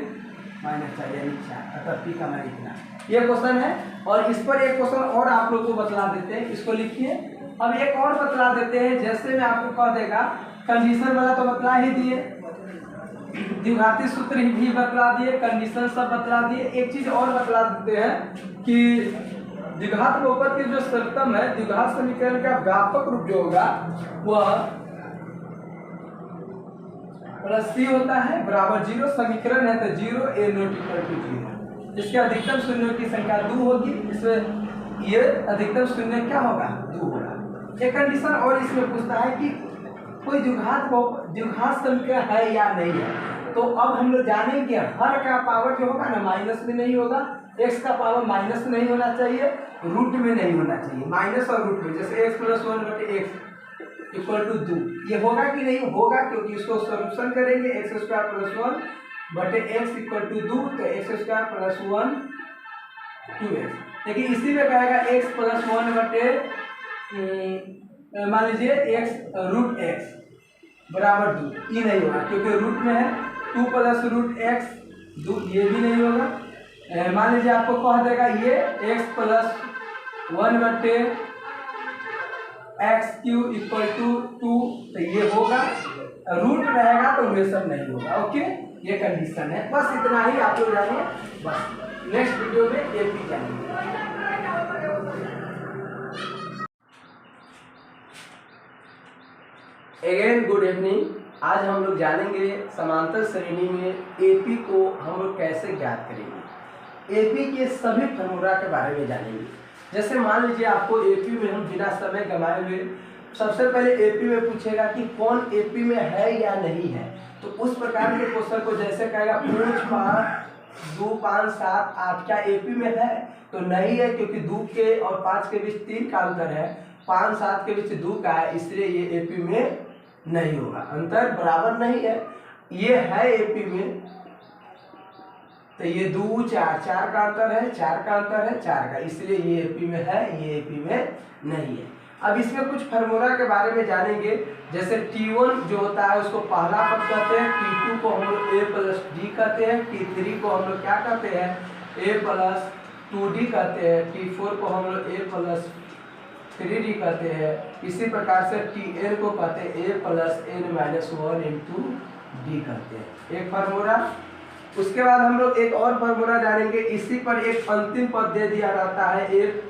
यानी 4। अतः p का मान इतना। ये क्वेश्चन है और इस पर एक क्वेश्चन और आप लोग को बतला देते हैं, इसको लिखिए। अब एक और बतला देते हैं, जैसे मैं आपको कह देगा कंडीशन वाला तो बतला ही दिए, द्विघाती सूत्र भी बतला दिए, कंडीशन सब बतला दिए। एक चीज और बतला देते हैं कि द्विघात बहुपद के जो सर्वोत्तम है द्विघात समीकरण का व्यापक रूप जो होगा वह प्लस c होता है बराबर 0। समीकरण है तो 0 a ≠ 0। इसके अधिकतम शून्यों की संख्या 2 होगी, इसमें ये अधिकतम शून्य क्या होगा 2 होगा। एक कंडीशन और इसमें पूछता है कि कोई द्विघात समीकरण है या नहीं है, तो अब हम लोग जानेंगे हर का पावर जो होगा ना माइनस में नहीं होगा, x का पावर माइनस नहीं होना चाहिए, रूट में नहीं होना चाहिए, माइनस और रूट में। जैसे x + 1/x = 2 ये होगा कि नहीं होगा, क्योंकि इसको सॉल्यूशन करेंगे x² + 1/x = 2, तो x² + 1 2x। लेकिन इसी में कहेगा x + 1 मान लीजिए x√x बराबर 2, ये नहीं होगा क्योंकि रूट में है। 2 + √x 2 ये भी नहीं होगा। मान लीजिए आपको कह देगा ये x + 1/x³ = 2, तो ये होगा, रूट रहेगा तो ये सब नहीं होगा। ओके, ये कंडीशन है। बस इतना ही आप लोग जानिए, बस नेक्स्ट वीडियो में एपी जानिए। Again good evening. आज हम लोग जानेंगे समांतर श्रेणी में एपी को हम लोग कैसे ज्ञात करेंगे। एपी के सभी फॉर्मूला के बारे में जानेंगे। जैसे मान लीजिए आपको एपी में हम बिना समय गंवाए हुए सबसे पहले एपी में पूछेगा कि कौन एपी में है या नहीं है, तो उस प्रकार के क्वेश्चन को जैसे कहेगा 5 5 2 5 7 8 क्या एपी में है, तो नहीं है, क्योंकि 2 के और 5 के बीच 3 का अंतर है, 5 7 के बीच 2 का है, इसलिए ये एपी में नहीं होगा, अंतर बराबर नहीं है। ये है एपी में, तो ये 2 4 4 का अंतर है, 4 का अंतर है, 4 का, इसलिए ये एपी में है, ये एपी में नहीं है। अब इसमें कुछ फार्मूला के बारे में जानेंगे। जैसे T1 जो होता है उसको पहला पद कहते हैं, T2 को हम लोग a प्लस डी कहते हैं, T3 को हम लोग क्या कहते हैं, a प्लस 2d कहते हैं, T4 को हम लोग a प्लस 3d कहते हैं। इसी प्रकार से Tn को कहते हैं a plus n minus 1 into D कहते हैं, एक फार्मूला। उसके बाद हम लोग एक और फार्मूला जानेंगे। इसी पर एक अंतिम पद दे दिया रहता है एक,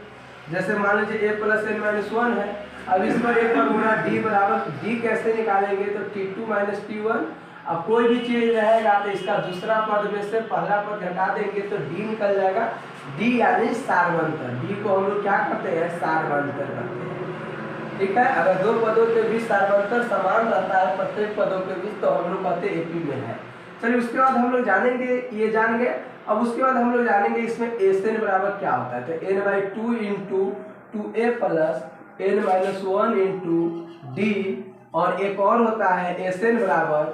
जैसे मान लीजिए a प्लस n माइनस 1 है। अब इस पर एक फार्मूला d बराबर, d कैसे निकालेंगे, तो T2 माइनस T1। अब कोई भी चीज रहेगा तो इसका दूसरा पद में से पहला पद घटा देंगे तो d निकल जाएगा। d यानी सार्वंतर, d को हम लोग क्या करते हैं, सार्वंतर करते हैं, ठीक है। अगर दो पदों के बीच सार्वंतर समान रहता है प्रत्येक पदों के बीच, तो हम लोग कहते हैं एपी में है। चलिए उसके बाद हम लोग जानेंगे, ये जान गए। अब उसके बाद हम लोग जानेंगे इसमें एन बराबर क्या होता है। तो n/2 into 2a plus n minus 1 into D, और एक और होता है एन बराबर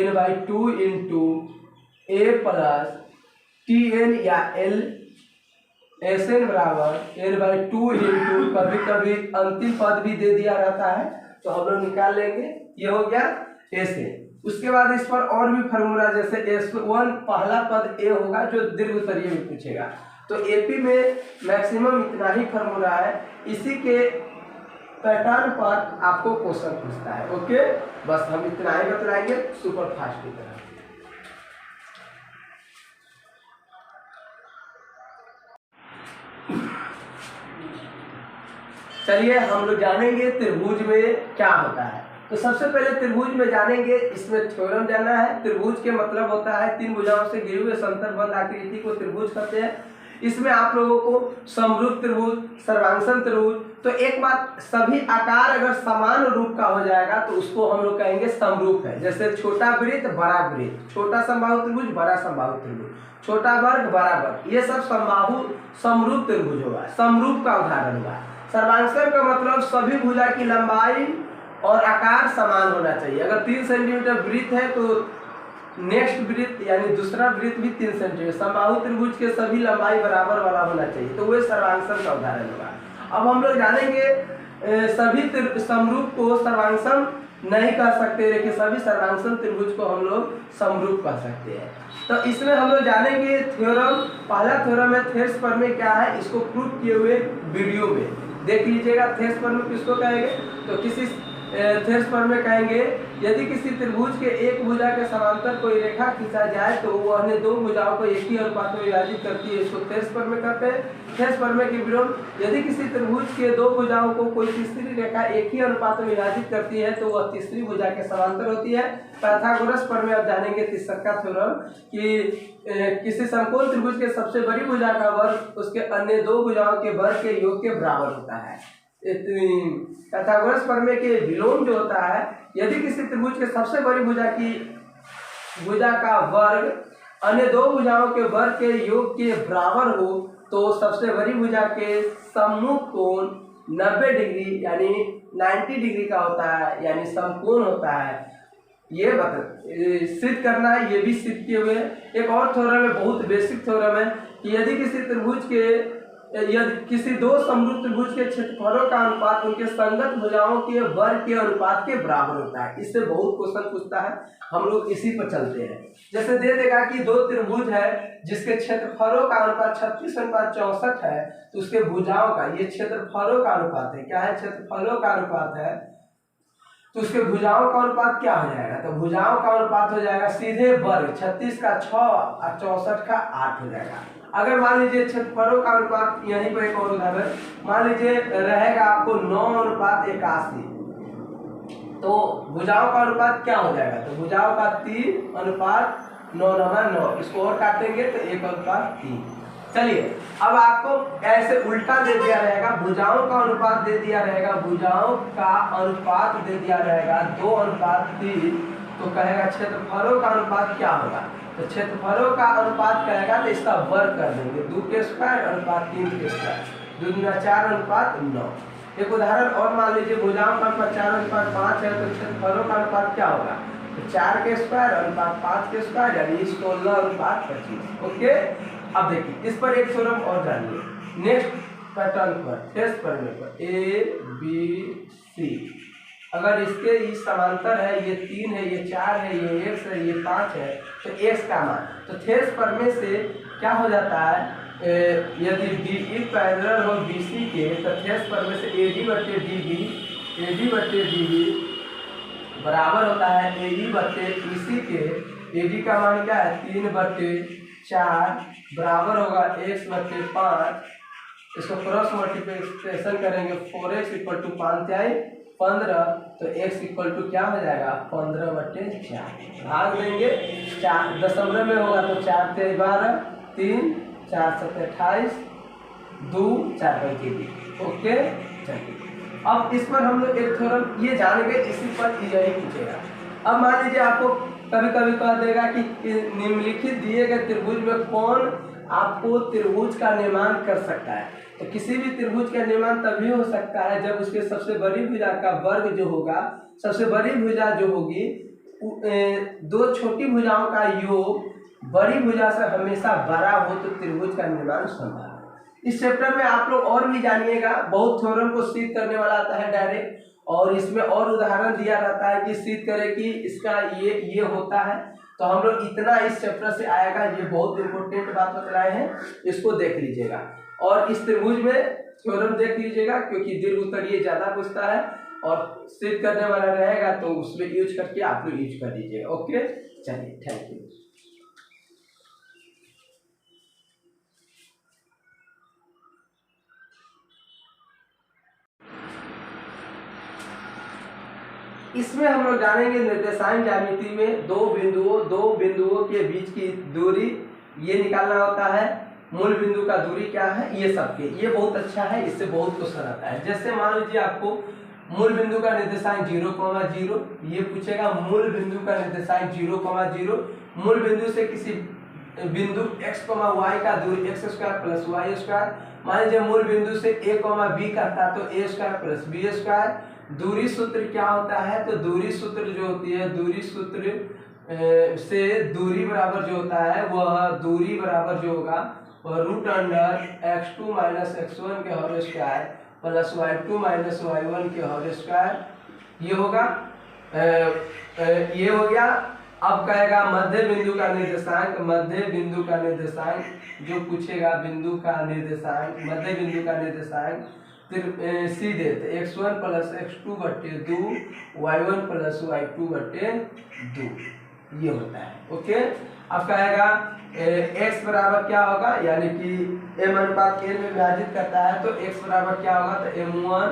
n/2 into a plus tn या l। एन बराबर n/2 इंटू, कभी कभी अंतिम पद भी दे दिया रहता है तो हम लोग निकाल लेंगे, ये हो गया एन। उसके बाद इस पर और भी फार्मूला, जैसे S1 पहला पद a होगा जो दीर्घ उत्तरीय में पूछेगा, तो एपी में मैक्सिमम इतना ही फार्मूला है। इसी के पैटर्न पर आपको क्वेश्चन पूछता है, ओके। बस हम इतना ही बतलाएंगे सुपर फास्ट की तरह। चलिए हम लोग जानेंगे त्रिभुज में क्या होता है। तो सबसे पहले त्रिभुज में जानेंगे, इसमें थ्योरम जाना है। त्रिभुज के मतलब होता है तीन भुजाओं से घिरे हुए समतलबद्ध आकृति को त्रिभुज कहते हैं। इसमें आप लोगों को समरूप त्रिभुज, सर्वांगसम त्रिभुज, तो एक बात, सभी आकार अगर समान रूप का हो जाएगा तो उसको हम लोग कहेंगे समरूप है। जैसे छोटा वृत्त, बड़ा वृत्त, छोटा समबाहु त्रिभुज, बड़ा समबाहु त्रिभुज, छोटा वर्ग, बड़ा वर्ग, ये सब समबाहु समरूप त्रिभुज होगा, समरूप का उदाहरण होगा। सर्वांगसम का मतलब सभी भुजा की लंबाई और आकार समान होना चाहिए। अगर 3 सेंटीमीटर वृत्त है तो नेक्स्ट वृत्त यानी दूसरा वृत्त भी 3 सेंटीमीटर। समबाहु त्रिभुज के सभी लंबाई बराबर वाला होना चाहिए, तो वह सर्वांगसम का उदाहरण होगा। अब हम लोग जानेंगे सभी समरूप को सर्वांगसम नहीं कह सकते, लेकिन सभी सर्वांगसम त्रिभुज को हम लोग समरूप कह सकते हैं। तो इसमें हम लोग जानेंगे थ्योरम। पहला थ्योरम है थेरस प्रमेय क्या है, इसको प्रूव किए हुए वीडियो में देख लीजिएगा। थेरस प्रमेय किसको कहेंगे, तो किसी थेरस प्रमेय कहेंगे यदि किसी त्रिभुज के एक भुजा के समांतर कोई रेखा खींचा जाए तो वो अन्य दो भुजाओं को एक ही अनुपात में विभाजित करती है, इसको थेरस प्रमेय कहते हैं। थेरस प्रमेय के विरोध, यदि किसी त्रिभुज के दो भुजाओं को कोई तीसरी रेखा एक ही अनुपात में विभाजित करती है तो वह तीसरी भुजा के समांतर होती है। पाइथागोरस प्रमेय अब जानेंगे तीसरा थ्योरम कि किसी समकोण त्रिभुज के सबसे बड़ी भुजा का वर्ग उसके अन्य दो भुजाओं के वर्ग के योग के बराबर होता है। पाइथागोरस प्रमेय के विलोम जो होता है, यदि किसी त्रिभुज के सबसे बड़ी भुजा का वर्ग अन्य दो भुजाओं के वर्ग के योग के बराबर हो तो सबसे बड़ी भुजा के सम्मुख कोण 90 डिग्री यानी 90 डिग्री का होता है, यानी समकोण होता है। ये सिद्ध करना है, ये भी सिद्ध किए हुए। एक और थ्योरम है, बहुत बेसिक थ्योरम है कि यदि किसी दो समरूप त्रिभुज के क्षेत्रफलों का अनुपात उनके संगत भुजाओं के वर्ग के अनुपात के बराबर होता है। इससे बहुत क्वेश्चन पूछता है, हम लोग इसी पर चलते हैं। जैसे दे देगा कि दो त्रिभुज है जिसके क्षेत्रफलों का अनुपात 36:64 है, तो उसके भुजाओं का, ये क्षेत्रफलों का अनुपात है, क्या है, क्षेत्रफलों का अनुपात है, तो उसके भुजाओं का अनुपात क्या हो जाएगा, तो भुजाओं का अनुपात हो जाएगा सीधे वर्ग 36 का 6 और 64 का 8 हो जाएगा। अगर मान लीजिए क्षेत्रफलों का अनुपात, यहीं पर एक और उदाहरण मान लीजिए रहेगा आपको 9:81, तो भुजाओं का अनुपात क्या हो जाएगा, तो भुजाओं का 3:9:9, इसको और काटेंगे तो 1:3। चलिए अब आपको ऐसे उल्टा दे दिया रहेगा, भुजाओं का अनुपात दे दिया रहेगा, भुजाओं का अनुपात दे दिया रहेगा 2:3, तो कहेगा क्षेत्रफलों का अनुपात क्या होगा, तो क्षेत्रफलों का अनुपात कहेगा तो इसका वर्ग कर देंगे, 2 के स्क्वायर अनुपात 3 के स्क्वायर, 2 गुना 4:9। एक उदाहरण और मान लीजिए भुजाओं का अनुपात 4:5 है, तो क्षेत्रफलों का अनुपात क्या होगा, तो 4 के स्क्वायर अनुपात 5 के स्क्वायर यानी 16 अनुपात 25। ओके, अब देखिए इस पर एक थ्योरम और जानिए। नेक्स्ट पैटर्न पर टेस्ट करने पर ए बी सी, अगर इसके ये समांतर है, ये 3 है, ये 4 है, ये x है, ये 5 है, तो x का मान तो थेस प्रमेय से क्या हो जाता है, यदि DE पैरेलल हो BC के तो थेस प्रमेय से AD बटे DB बराबर होता है AE बटे EC के। AD का मान क्या है 3/4 बराबर होगा x बटे 5, इसको क्रॉस मल्टीप्लिकेशन करेंगे 4x इक्वल टू 5×15, तो x इक्वल टू क्या हो जाएगा 15/4, भाग देंगे 4 दशमलव में होगा तो 4 × 12 3 4 × 7 28 2 4 × 3। ओके, चलिए अब इस पर हम लोग एक थ्योरम ये जानेंगे, इसी पर यही पूछेगा। अब मान लीजिए आपको कभी कभी कह देगा कि निम्नलिखित दिए गए त्रिभुज में कौन आपको त्रिभुज का निर्माण कर सकता है। तो किसी भी त्रिभुज का निर्माण तभी हो सकता है जब उसके सबसे बड़ी भुजा का वर्ग जो होगा, सबसे बड़ी भुजा जो होगी, दो छोटी भुजाओं का योग बड़ी भुजा से हमेशा बड़ा हो तो त्रिभुज का निर्माण संभव है। इस चैप्टर में आप लोग और भी जानिएगा, बहुत थ्योरम को सिद्ध करने वाला आता है डायरेक्ट, और इसमें और उदाहरण दिया रहता है कि सिद्ध करे कि इसका ये होता है। तो हम लोग इतना इस चैप्टर से आएगा, ये बहुत इंपॉर्टेंट बात बतलाए हैं, इसको देख लीजिएगा। और इस त्रिभुज में थ्योरम देख लीजिएगा क्योंकि दीर्घ उत्तरीय ज्यादा पूछता है और सिद्ध करने वाला रहेगा तो उसमें यूज करके आप लोग यूज कर दीजिएगा। ओके, चलिए थैंक यू। इसमें हम लोग जानेंगे निर्देशांक ज्यामिति में दो बिंदुओं के बीच की दूरी ये निकालना होता है, मूल बिंदु का दूरी क्या है, ये सबके, ये बहुत अच्छा है, इससे बहुत क्वेश्चन आता है। जैसे मान लीजिए आपको मूल बिंदु का निर्देशांक 0,0 ये पूछेगा, मूल बिंदु का निर्देशांक 0,0, मूल बिंदु से किसी बिंदु x, y का दूरी x² + y²। मान लीजिए मूल बिंदु से a, b करता तो a² + b²। दूरी सूत्र क्या होता है, तो दूरी सूत्र जो होती है, दूरी सूत्र से दूरी बराबर जो होता है, वह दूरी बराबर जो होगा वह √x2 - x1 के होल स्क्वायर + y2 - y1 के होल स्क्वायर ये होगा। ये हो गया। अब कहेगा मध्य बिंदु का निर्देशांक, मध्य बिंदु का निर्देशांक जो पूछेगा, बिंदु का निर्देशांक, मध्य बिंदु का निर्देशांक सीधे x1 + x2/2 y1 + y2/2 ये होता है। ओके, अब कहेगा x बराबर क्या होगा, यानी कि m अनुपात n में विभाजित करता है तो x बराबर क्या होगा, तो m1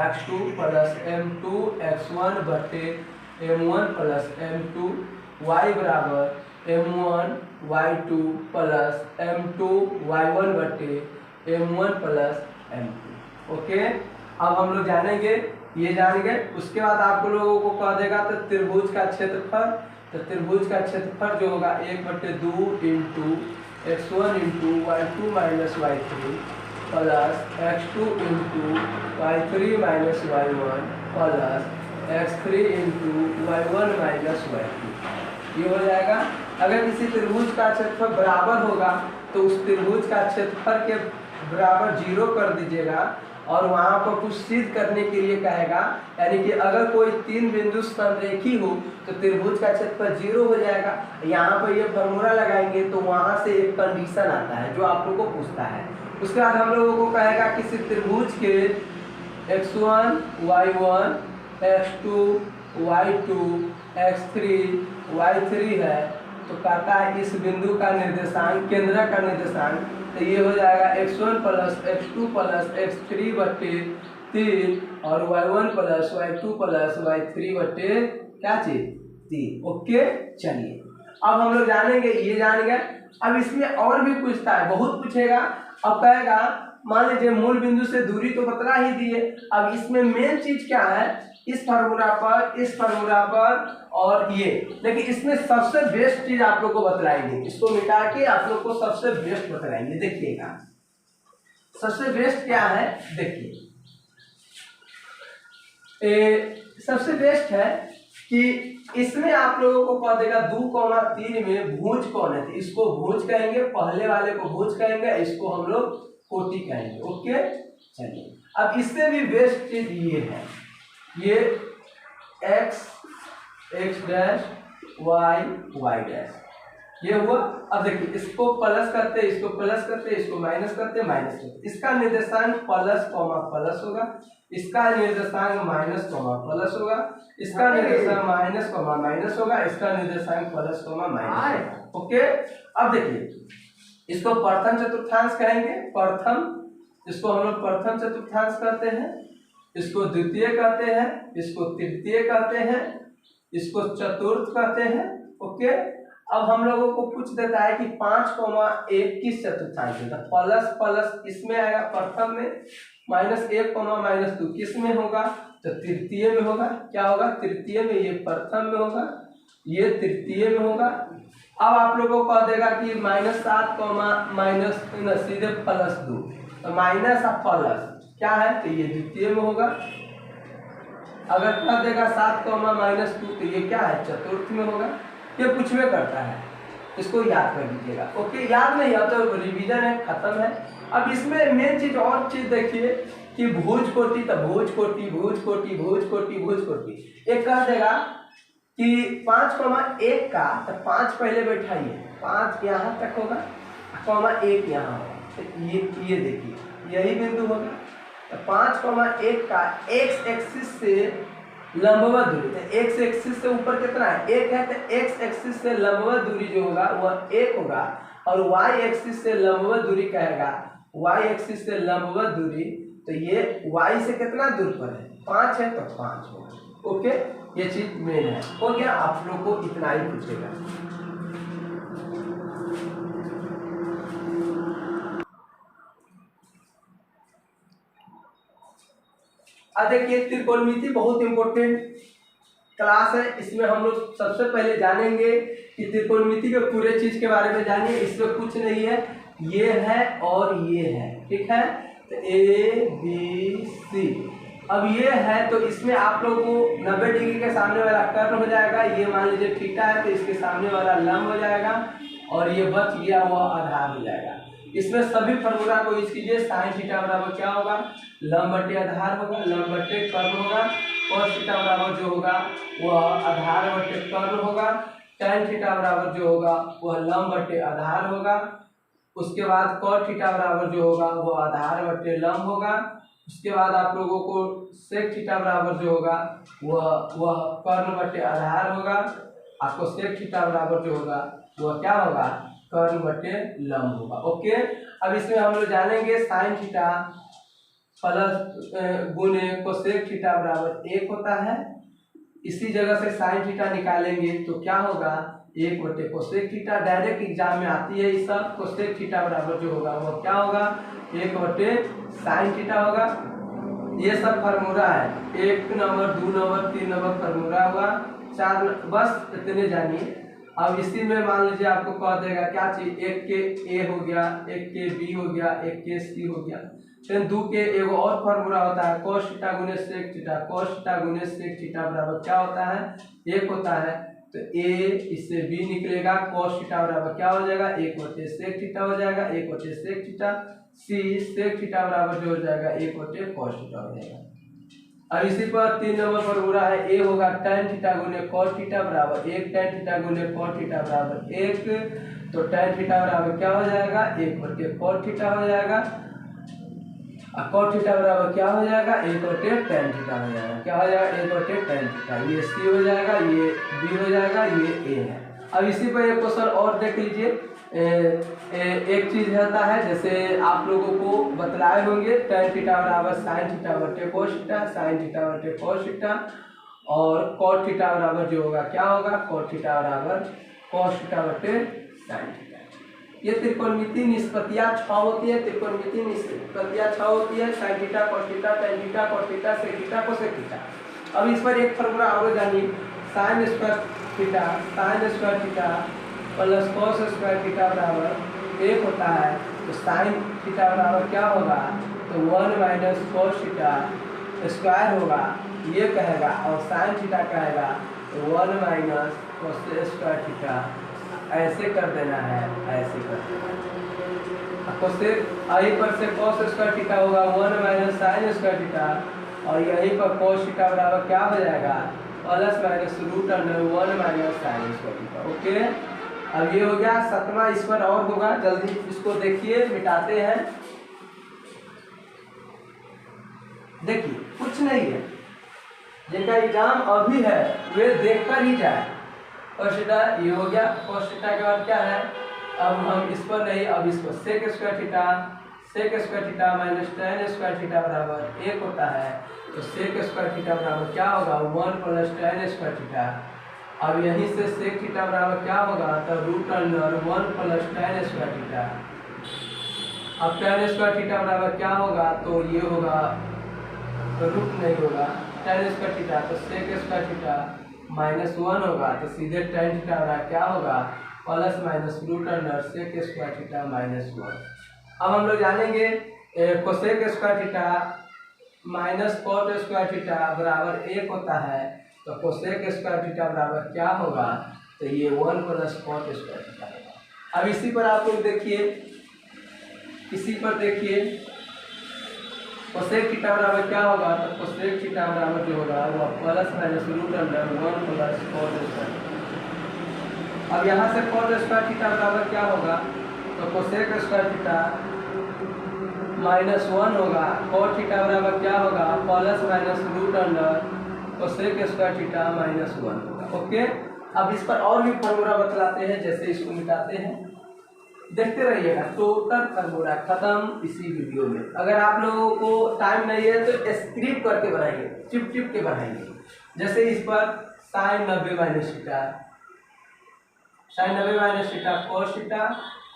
x2 + m2 x1/m1 + m2, y बराबर m1 y2 + m2 y1/m1 + m2। Okay, अब हम लोग जानेंगे, ये जान गए। उसके बाद आप लोगों को कह देगा तो त्रिभुज का क्षेत्रफल, तो त्रिभुज का क्षेत्रफल जो होगा 1/2 × x1 × y2 - y3 + x2 × y3 - y1 + x3 × y1 - y2 ये हो जाएगा। अगर किसी त्रिभुज का क्षेत्रफल बराबर होगा तो उस त्रिभुज का क्षेत्रफल के बराबर 0 कर दीजिएगा और वहां पर कुछ सिद्ध करने के लिए कहेगा, यानी कि अगर कोई 3 बिंदु संरेखी हो तो त्रिभुज का क्षेत्रफल 0 हो जाएगा। यहाँ पर ये फॉर्मूला लगाएंगे तो वहां से एक कंडीशन आता है जो आप लोगों को पूछता है। उसके बाद हम लोगों को कहेगा किसी त्रिभुज के x1 y1 x2 y2 x3 y3 है तो कहता है इस बिंदु का निर्देशांक, केंद्र का निर्देशांक, तो ये हो जाएगा x1 + x2 + x3/3 और y1 + y2 + y3/ क्या चीज 3। ओके, चलिए अब हम लोग जानेंगे, ये जान गए। अब इसमें और भी पूछता है, बहुत पूछेगा। अब कहेगा मान लीजिए मूल बिंदु से दूरी तो बतला ही दिए, अब इसमें मेन चीज क्या है, इस फार्मूला पर, इस फार्मूला पर और ये, लेकिन इसमें सबसे बेस्ट चीज आप लोग को बतलाएंगे, इसको मिटा के आप लोग को सबसे बेस्ट बतलाएंगे। देखिएगा सबसे बेस्ट क्या है, देखिए सबसे बेस्ट है कि इसमें आप लोगों को कह देगा 2,3 में भुज कौन है, तो इसको भुज कहेंगे, पहले वाले को भुज कहेंगे, इसको हम लोग कोटि कहेंगे। ओके चलिए, अब इससे भी बेस्ट चीज ये है, ये x x dash y y dash ये हुआ। अब देखिए इसको प्लस करते, इसको प्लस करते, इसको माइनस करते, माइनस करते, इसका निर्देशांक प्लस कॉमा प्लस होगा, इसका निर्देशांक माइनस कॉमा प्लस होगा, इसका निर्देशांक माइनस कॉमा माइनस होगा, इसका निर्देशांक प्लस कॉमा माइनस। ओके, अब देखिए इसको प्रथम चतुर्थांश कहेंगे, प्रथम, इसको हम लोग प्रथम चतुर्थांश कहते हैं, इसको द्वितीय कहते हैं, इसको तृतीय कहते हैं, इसको चतुर्थ कहते हैं। ओके, अब हम लोगों को पूछ देता है कि 5,1 किस चतुर्थांश में, प्लस प्लस इसमें आएगा प्रथम में, -1, -2 किस में होगा, तो तृतीय में होगा। क्या होगा, तृतीय में, ये प्रथम में होगा, ये तृतीय में होगा। अब आप लोगों को कह देगा कि -7, सीधे +2, तो माइनस और प्लस क्या है, तो ये द्वितीय में होगा। अगर कह देगा 7, -2, तो ये क्या है, चतुर्थ में होगा। ये कुछ में करता है, इसको याद कर लीजिएगा। ओके, याद नहीं अब तो रिवीजन है, खत्म है। अब इसमें मेन चीज और चीज देखिए कि भुज कोटि, तो भुज कोटि, भुज कोटि, भुज कोटि, भुज कोटि। एक कह देगा कि 5,1 का, तो 5 पहले बैठाइए, 5 यहाँ तक होगा, ,1 यहाँ होगा, तो ये देखिए यही बिंदु होगा। तो 5,1 का x एक्सिस से लंबवत दूरी, तो x एक्सिस से ऊपर कितना है, 1 है, तो x एक्सिस से लंबवत दूरी जो होगा वह 1 होगा, और y एक्सिस से लंबवत दूरी कहेगा, y एक्सिस से लंबवत दूरी, तो ये y से कितना दूर पर है, 5 है, तो 5 होगा। ओके, ये चीज मेन है। हो गया, आप लोग को इतना ही पूछेगा। अब देखिए त्रिकोणमिति बहुत इंपॉर्टेंट क्लास है, इसमें हम लोग सबसे पहले जानेंगे कि त्रिकोणमिति के पूरे चीज के बारे में जानिए। इसमें कुछ नहीं है, ये है और ये है, ठीक है, तो A B C। अब ये है तो इसमें आप लोग को 90 डिग्री के सामने वाला कर्ण हो जाएगा, ये मान लीजिए थीटा है तो इसके सामने वाला लंब हो जाएगा, और ये बच गया हुआ आधार हो जाएगा। इसमें सभी फॉर्मूला को यूज कीजिए। साइन थीटा बराबर क्या होगा, लंब बटे आधार होगा, लंब बटे कर्ण होगा। कॉस थीटा बराबर जो होगा वह आधार बटे कर्ण होगा। tan थीटा बराबर जो होगा वह लंब बटे आधार होगा। उसके बाद cot थीटा बराबर जो होगा वह आधार बटे लंब होगा। उसके बाद आप लोगों को sec थीटा बराबर जो होगा वह कर्ण बटे आधार होगा। आपको sec थीटा बराबर जो होगा वह क्या होगा, कर्ण बटे लंब होगा। ओके, अब इसमें हम लोग जानेंगे साइन थीटा प्लस गुणे कोसेक थीटा बराबर 1 होता है। इसी जगह से साइन थीटा निकालेंगे तो क्या होगा, 1 बटे कोसेक थीटा। डायरेक्ट एग्जाम में आती है ये सब। कोसेक थीटा बराबर जो होगा वो क्या होगा, 1 बटे साइन थीटा होगा। ये सब फार्मूला है, 1 नंबर 2 नंबर 3 नंबर फार्मूला हुआ, 4 बस इतने जानिए। अब इसी में मान लीजिए आपको कह देगा क्या चीज, एक के ए हो गया, एक के बी हो गया, एक के सी हो गया। फिर 2 के एगो और फार्मूला होता है cos थीटा गुने sec थीटा। cos थीटा गुने sec थीटा बराबर क्या होता है, 1 होता है। तो a इससे b निकलेगा, cos थीटा बराबर क्या हो जाएगा, 1 बटे sec थीटा हो जाएगा, 1 बटे sec theta. c sec theta बराबर जो हो जाएगा 1 बटे cos थीटा हो जाएगा। अब इसी पर 3 नंबर फॉर्मूला है, a होगा tan थीटा गुने cos थीटा बराबर 1, tan थीटा गुने cos थीटा बराबर 1। तो tan थीटा बराबर क्या हो जाएगा, 1 बटे cos थीटा हो जाएगा। और cos थीटा बराबर क्या हो जाएगा, 1 बटे tan थीटा हो जाएगा। क्या हो जाएगा, 1 बटे tan थीटा। ये c हो जाएगा, ये b हो जाएगा, ये a है। अब इसी पर एक क्वेश्चन और देख लीजिए। एक चीज रहता है, जैसे आप लोगों को बतलाए होंगे tan थीटा बराबर साइन थीटा बटे cos थीटा, साइन थीटा बटे cos थीटा, और cot थीटा बराबर जो होगा क्या होगा, cot थीटा बराबर cos थीटा बटे साइन थीटा। ये त्रिकोणमिति निष्पत्तियां 6 होती है। त्रिकोणमिति निष्पत्तियां 6 होती है, sine theta, cos theta, tan theta, cot theta, sec theta, cosec theta. अब इस पर एक फॉर्मूला और जानिए, sign square theta, sign square theta plus cos square theta बराबर 1 होता है। तो साइन थीटा बराबर क्या होगा, तो 1 माइनस cos थीटा स्क्वायर होगा, ये कहेगा, और साइन थीटा कहेगा 1 माइनस कॉस स्क्वायर थीटा ऐसे कर देना है, ऐसे कर देना है। यहीं पर से कॉस स्क्वायर थीटा होगा 1 माइनस साइन स्क्वायर थीटा, और यहीं पर कॉस थीटा बराबर क्या हो जाएगा, plus minus root under 1 minus sine square theta. Okay, अब ये हो गया। 7वां इस पर और होगा, जल्दी इसको देखिए, मिटाते हैं। देखिए कुछ नहीं है, जिनका एग्जाम अभी है वे देखकर ही जाए। cos थीटा ये हो गया। cos थीटा के बाद क्या है, अब हम इस पर नहीं, अब इसको sec square theta minus tan square theta बराबर 1 होता है। तो सेक स्क्वायर थीटा बराबर क्या होगा, 1 प्लस tan स्क्वायर थीटा। अब यहीं से सेक थीटा बराबर क्या होगा, तो root under 1 plus tan square theta. अब tan स्क्वायर थीटा बराबर क्या होगा, तो ये होगा, तो रूट नहीं होगा, tan स्क्वायर थीटा, तो सेक स्क्वायर थीटा माइनस 1 होगा, तो सीधे tan थीटा बराबर क्या होगा, plus minus root under sec square theta minus 1। अब हम लोग जानेंगे cosec square theta minus cot square theta बराबर 1 होता है। तो कोसेक स्क्वायर थीटा बराबर क्या होगा, तो ये 1 प्लस कॉट स्क्वायर थीटा होगा। अब इसी पर आप लोग देखिए, इसी पर देखिए कोसेक थीटा बराबर क्या होगा, तो कोसेक थीटा बराबर जो होगा वो plus minus root under 1 plus cot square. अब यहाँ से कॉट स्क्वायर थीटा बराबर क्या होगा, तो कोसेक स्क्वायर थीटा माइनस 1 होगा, कॉट थीटा बराबर क्या होगा, plus minus root under cosec square theta minus 1 होगा। ओके, अब इस पर और भी फॉर्मूला बतलाते हैं, जैसे इसको मिटाते हैं, देखते रहिएगा। टोटल फॉर्मूला खत्म इसी वीडियो में। अगर आप लोगों को टाइम नहीं है तो स्क्रिप्ट करके बनाइए, चिप के बनाइए। जैसे इस पर sine 90 minus theta, sine 90 minus theta, cos theta,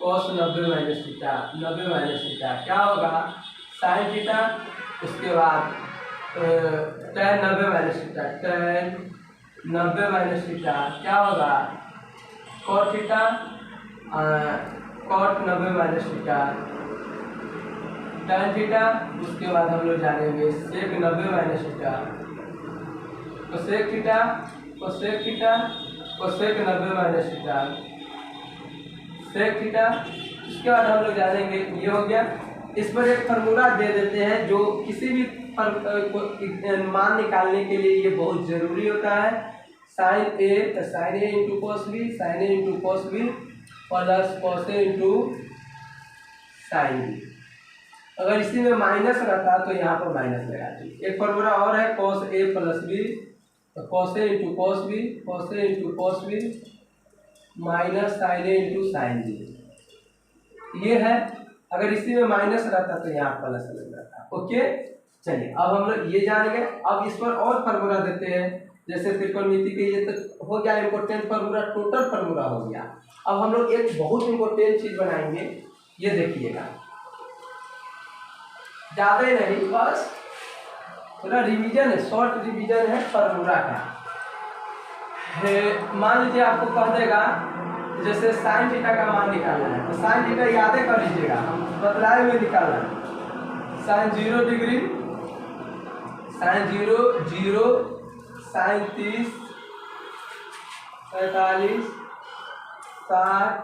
cos 90 minus theta, 90 minus theta क्या होगा, साइन थीटा। उसके बाद tan 90 minus theta, tan 90 minus theta क्या होगा, cot theta, cot 90 minus theta, tan theta. उसके बाद हम लोग जानेंगे sec 90 minus theta, cosec theta, cosec theta, cosec 90 minus theta, sec theta. उसके बाद हम लोग जानेंगे, ये हो गया। इस पर एक फार्मूला दे देते हैं जो किसी भी मान निकालने के लिए ये बहुत जरूरी होता है। Sine a into cos b, sine a into cos b plus cos a into sine b. अगर इसी में माइनस रहता तो यहाँ पर माइनस लगा दीजिए। एक फार्मूला और है कॉस ए प्लस बी, तो cos a into cos b, cos a into cos b minus sine a into sine b, ये है। अगर इसी में माइनस रहता तो यहाँ प्लस लग जाता। ओके, चलिए अब हम लोग ये जान गए। अब इस पर और फार्मूला देते हैं, जैसे त्रिकोणमिति के, ये तो हो गया इम्पोर्टेंट फार्मूला, टोटल फार्मूला हो गया। अब हम लोग एक बहुत इम्पोर्टेंट चीज बनाएंगे, ये देखिएगा, ज्यादा ही नहीं, बस थोड़ा रिवीजन है, शॉर्ट रिवीजन है फार्मूला का। मान लीजिए आपको कह देगा जैसे साइन थीटा का मान निकालना है, तो साइन थीटा यादें कर लीजिएगा, हम बतलाए हुए निकालना है। Sine 0 degree, sine 0 0, sine 30 45 60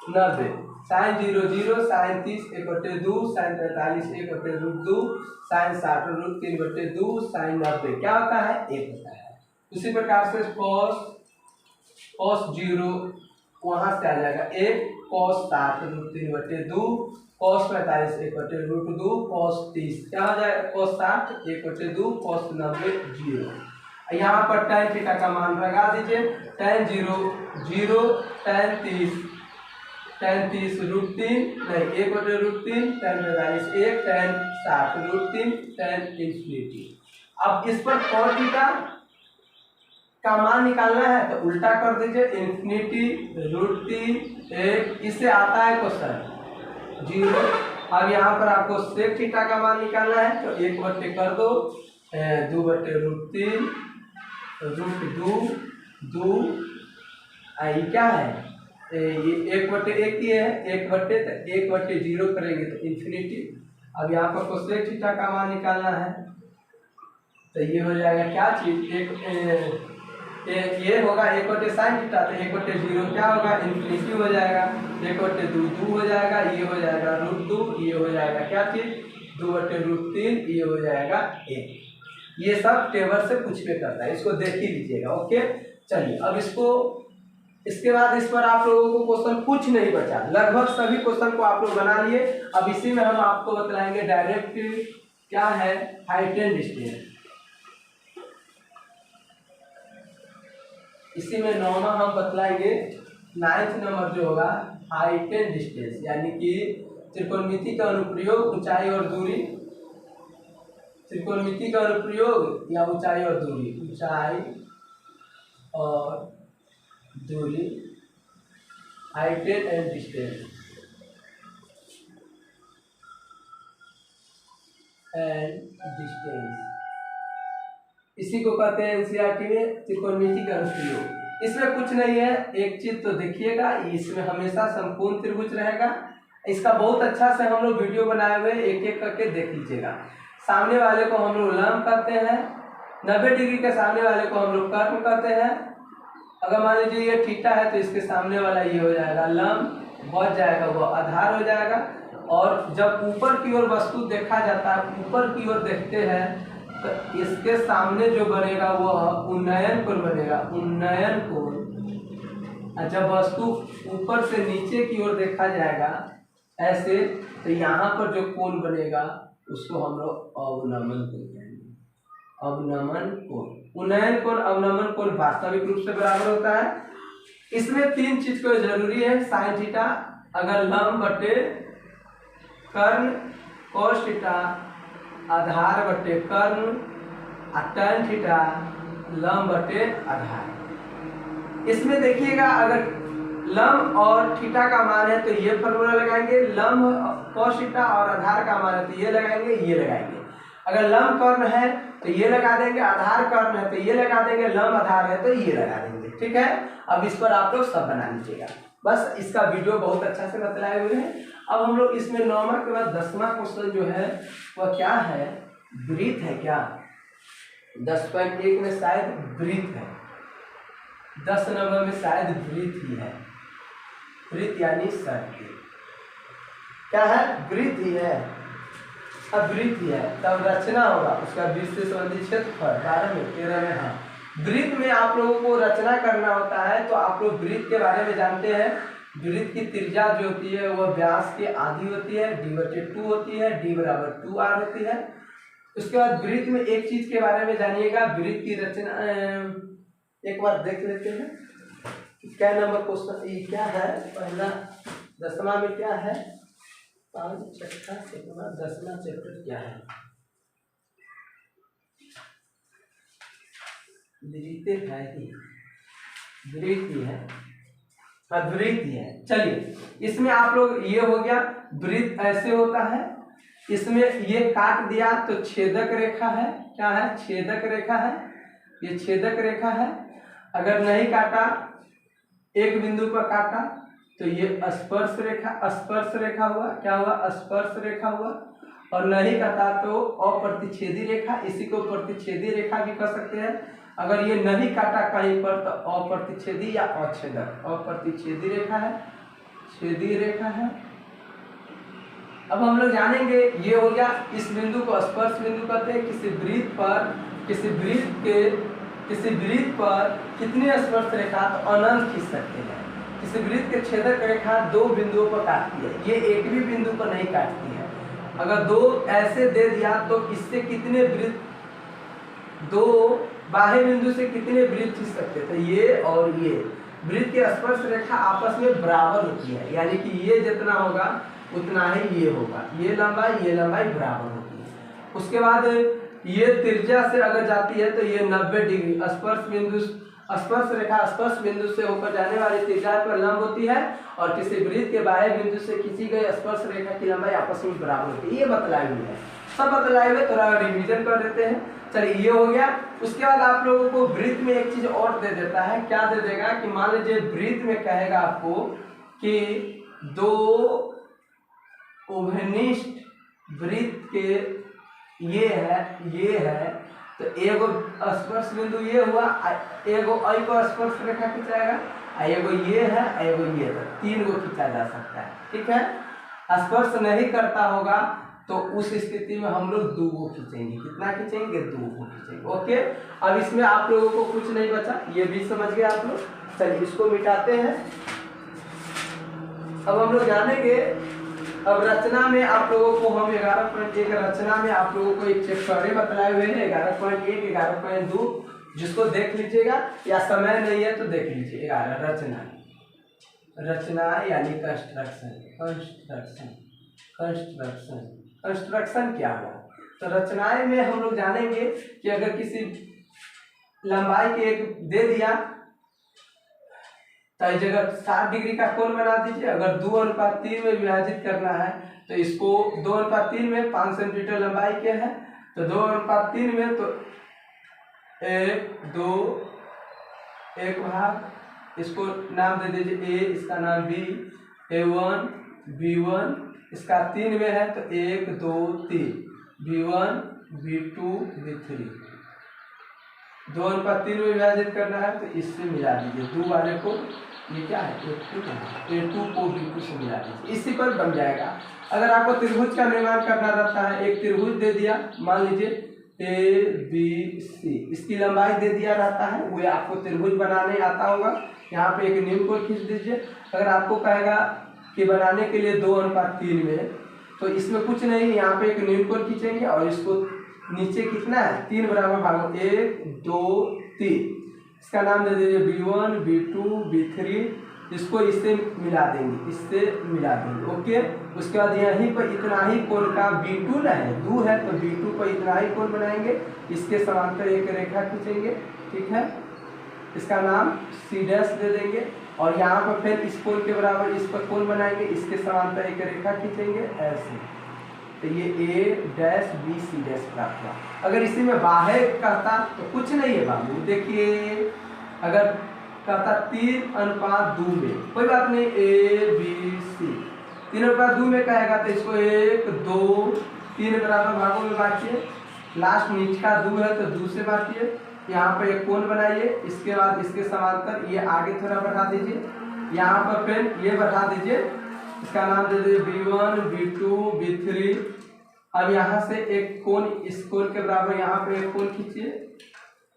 90, sine 0 0, sine 30 1/2, sine 45 1/√2, sine 60 √3/2, sine 90 क्या होता है, 1 होता है। उसी प्रकार से कॉस 0 वहां से आ जाएगा 1, कॉस 60 √3/2, कॉस 45 1/√2, कॉस 30 क्या हो जाएगा, कॉस 60 1/2, कॉस 90 0। यहाँ पर tan थीटा का मान लगा दीजिए, tan 0 0, tan 30 √3 नहीं 1/√3, tan 45 1, tan 60 √3, tan इंफिनिटी। अब इस पर cos थीटा का मान निकालना है तो उल्टा कर दीजिए, इंफिनिटी √3 1, इससे आता है क्वेश्चन 0। अब यहाँ पर आपको सेक थीटा का मान निकालना है तो 1/2 कर दो, 2/√3 √2 ये क्या है, ये 1/1 ही है, 1/0 करेंगे तो इंफिनिटी। अब यहाँ पर कोसेक थीटा का मान निकालना है तो ये हो जाएगा क्या चीज, ये होगा 1/sin थीटा, तो 1/0 क्या होगा, इन्फिनिटी हो जाएगा। 1/2 2 हो जाएगा, ये हो जाएगा √2, ये हो जाएगा क्या चीज 2/√3, ये हो जाएगा 1। ये सब टेबल से पूछ के करता है, इसको देख ही लीजिएगा। ओके चलिए, अब इसके बाद इस पर आप लोगों को क्वेश्चन कुछ नहीं बचा, लगभग सभी क्वेश्चन को आप लोग बना लिए। अब इसी में हम आपको बतलाएंगे डायरेक्ट क्या है हाइट एंड डिस्टेंस। इसी में 9वां हम बतलाएंगे 9th नंबर जो होगा हाइट एंड डिस्टेंस, यानी कि त्रिकोणमिति का अनुप्रयोग, ऊंचाई और दूरी। त्रिकोणमिति का अनुप्रयोग या ऊंचाई और दूरी, ऊंचाई और दूरी, हाइट एंड डिस्टेंस इसी को कहते हैं एनसीईआरटी में त्रिकोणमिति का अनुप्रयोग। इसमें कुछ नहीं है, एक चीज तो देखिएगा, इसमें हमेशा संपूर्ण त्रिभुज रहेगा। इसका बहुत अच्छा से हम लोग वीडियो बनाए हुए, एक एक करके देख लीजिएगा। सामने वाले को हम लोग लंब कहते हैं, 90 डिग्री के सामने वाले को हम लोग कर्म कहते हैं। अगर मान लीजिए ये थीटा है तो इसके सामने वाला ये हो जाएगा लंब, बच जाएगा वो आधार हो जाएगा। और जब ऊपर की ओर वस्तु देखा जाता है, ऊपर की ओर देखते हैं तो इसके सामने जो बनेगा वो उन्नयन कोण बनेगा, उन्नयन कोण। जब वस्तु ऊपर से नीचे की ओर देखा जाएगा ऐसे, तो यहाँ पर जो कोण बनेगा उसको हम लोग अवनमन कोण कहेंगे, अवनमन कोण। उन्नयन कोण अवनमन कोण वास्तविक रूप से बराबर होता है। इसमें 3 चीज को जरूरी है, साइन थीटा अगर लंब बटे कर्ण, कोस थीटा आधार बटे कर्ण, tan थीटा लंब बटे आधार। इसमें देखिएगा अगर लंब और थीटा का मान है तो ये फॉर्मूला लगाएंगे, लंब कोस थीटा और आधार का मान है तो ये लगाएंगे, ये लगाएंगे। अगर लंब कर्ण है तो ये लगा देंगे, आधार कर्ण है तो ये लगा देंगे, लंब आधार है तो ये लगा देंगे। ठीक है, अब इस पर आप लोग सब बना लीजिएगा। बस इसका वीडियो बहुत अच्छा से बतलाए हुए हैं। अब हम लोग इसमें 9वां के बाद 10वां क्वेश्चन जो है वह क्या है, वृत्त है क्या। 10.1 में शायद वृत्त है, 10 नंबर में शायद वृत्त ही है। वृत्त यानी सर्किल क्या है, वृत्त ही है। अब वृत्त ही है तब रचना होगा उसका 20 से संबंधित क्षेत्रफल 12 में 13 में। हाँ, वृत्त में आप लोगों को रचना करना होता है तो आप लोग वृत्त के बारे में जानते हैं। वृत्त की त्रिज्या जो होती है वह व्यास के आधी होती है, d/2 होती है, d = 2r होती है। उसके बाद वृत्त में एक चीज के बारे में जानिएगा, वृत्त की रचना एक बार देख लेते हैं क्या नंबर क्वेश्चन ये क्या है। पहला 10वां में क्या है, 5 6 7वां 10वां चैप्टर क्या है, वृत्त है ही, वृत्त ही है, वृत्त ही है। चलिए इसमें आप लोग ये हो गया, वृत्त ऐसे होता है। इसमें ये काट दिया तो छेदक रेखा है, क्या है, छेदक रेखा है, ये छेदक रेखा है। अगर नहीं काटा, एक बिंदु पर काटा तो ये स्पर्श रेखा, स्पर्श रेखा हुआ, क्या हुआ, स्पर्श रेखा हुआ। और नहीं काटा तो अप्रतिच्छेदी रेखा, इसी को प्रतिच्छेदी रेखा भी कह सकते हैं। अगर ये नहीं काटा कहीं पर तो अप्रतिच्छेदी या अछेदक, अप्रतिच्छेदी रेखा है, छेदी रेखा है। अब हम लोग जानेंगे, ये हो गया, इस बिंदु को स्पर्श बिंदु कहते हैं। किसी वृत्त पर कितने स्पर्श रेखा तो अनंत खींच सकते हैं। किसी वृत्त के छेदक रेखा 2 बिंदुओं पर काटती है, ये एक भी बिंदु पर नहीं काटती है। अगर 2 ऐसे दे दिया तो इससे कितने वृत्त, 2 बाह्य बिंदु से कितने वृत्त खींच सकते थे, ये और ये। वृत्त की स्पर्श रेखा आपस में बराबर होती है, यानी कि ये जितना होगा उतना ही ये होगा, ये लंबाई बराबर होती है। उसके बाद ये त्रिज्या से अगर जाती है तो ये 90 डिग्री स्पर्श रेखा स्पर्श बिंदु से होकर जाने वाली त्रिज्या पर लंब होती है। और किसी वृत्त के बाह्य बिंदु से खींची गई स्पर्श रेखा की लंबाई आपस में बराबर होती है। ये बतलाई हुई है, सब बतलाए हुए, थोड़ा रिवीजन कर देते हैं। चलिए ये हो गया। उसके बाद आप लोगों को वृत्त में एक चीज और दे देता है, क्या दे देगा कि मान लीजिए वृत्त में कहेगा आपको कि 2 उभयनिष्ठ वृत्त के ये है तो एगो स्पर्श बिंदु ये हुआ, एगो आई को स्पर्श रेखा खिंचाएगा, एगो ये है, एगो ये है, 3 गो खींचा जा सकता है। ठीक है, स्पर्श नहीं करता होगा तो उस स्थिति में हम लोग 2 गो खींचेंगे। कितना खींचेंगे? 2 गो खींचेंगे। ओके, अब इसमें आप लोगों को कुछ नहीं बचा, ये भी समझ गए आप लोग। चलिए इसको मिटाते हैं। अब हम लोग जानेंगे, अब रचना में आप लोगों को हम 11.1 रचना में आप लोगों को एक चैप्टर बताए हुए हैं 11.1 11.2, जिसको देख लीजिएगा, या समय नहीं है तो देख लीजिए। 11 रचना, रचना यानी कंस्ट्रक्शन, कंस्ट्रक्शन, कंस्ट्रक्शन, कंस्ट्रक्शन क्या हुआ? तो रचनाएं में हम लोग जानेंगे कि अगर किसी लंबाई के एक दे दिया तो इस जगह 60 डिग्री का कोण बना दीजिए। अगर 2:3 में विभाजित करना है तो इसको 2:3 में 5 सेंटीमीटर लंबाई के है तो 2:3 में तो 1 2 एक भाग, इसको नाम दे दीजिए ए, इसका नाम बी, A1 B1, इसका 3 में है तो 1 2 3, B1 B2 B3, 2:3 में विभाजित करना है तो इससे मिला दीजिए 2 वाले को, ये क्या है A2 को B2 से मिला दीजिए, इसी पर बन जाएगा। अगर आपको त्रिभुज का निर्माण करना रहता है, एक त्रिभुज दे दिया, मान लीजिए ABC, इसकी लंबाई दे दिया रहता है, वो आपको त्रिभुज बनाने आता होगा। यहाँ पे एक न्यून कोण खींच दीजिए। अगर आपको कहेगा कि बनाने के लिए 2:3 में, तो इसमें कुछ नहीं, यहाँ पे एक न्यून कोण खींचेंगे और इसको नीचे कितना है 3 बराबर भागों 1 2 3, इसका नाम दे दीजिए B1 B2 B3, इसको इससे मिला देंगे, इससे मिला देंगे। ओके, उसके बाद यहीं पर इतना ही कोण का B2 ना है, 2 है तो B2 पर इतना ही कोण बनाएंगे, इसके समांतर एक रेखा खींचेंगे। ठीक है, इसका नाम C' दे देंगे और यहाँ पर फिर इस कोण के बराबर इस पर कोण बनाएंगे, इसके समांतर एक रेखा खींचेंगे ऐसे, तो ये A', B, C' प्राप्त हुआ। अगर इसी में बाह्य कहता तो कुछ नहीं है बाबू, देखिए अगर कहता 3:2 में, कोई बात नहीं, A B C 3:2 में कहेगा तो इसको 1 2 3 बराबर भागों में बांटिए, लास्ट नीच का 2 है तो 2 से बांटिए, यहाँ पर एक कोण बनाइए, इसके बाद इसके समांतर ये आगे थोड़ा बढ़ा दीजिए, यहाँ पर फिर ये बढ़ा दीजिए, इसका नाम दे दीजिए B1 B2 B3। अब यहाँ से एक कोण, इस कोण के बराबर यहाँ पे एक कोण खींचिए,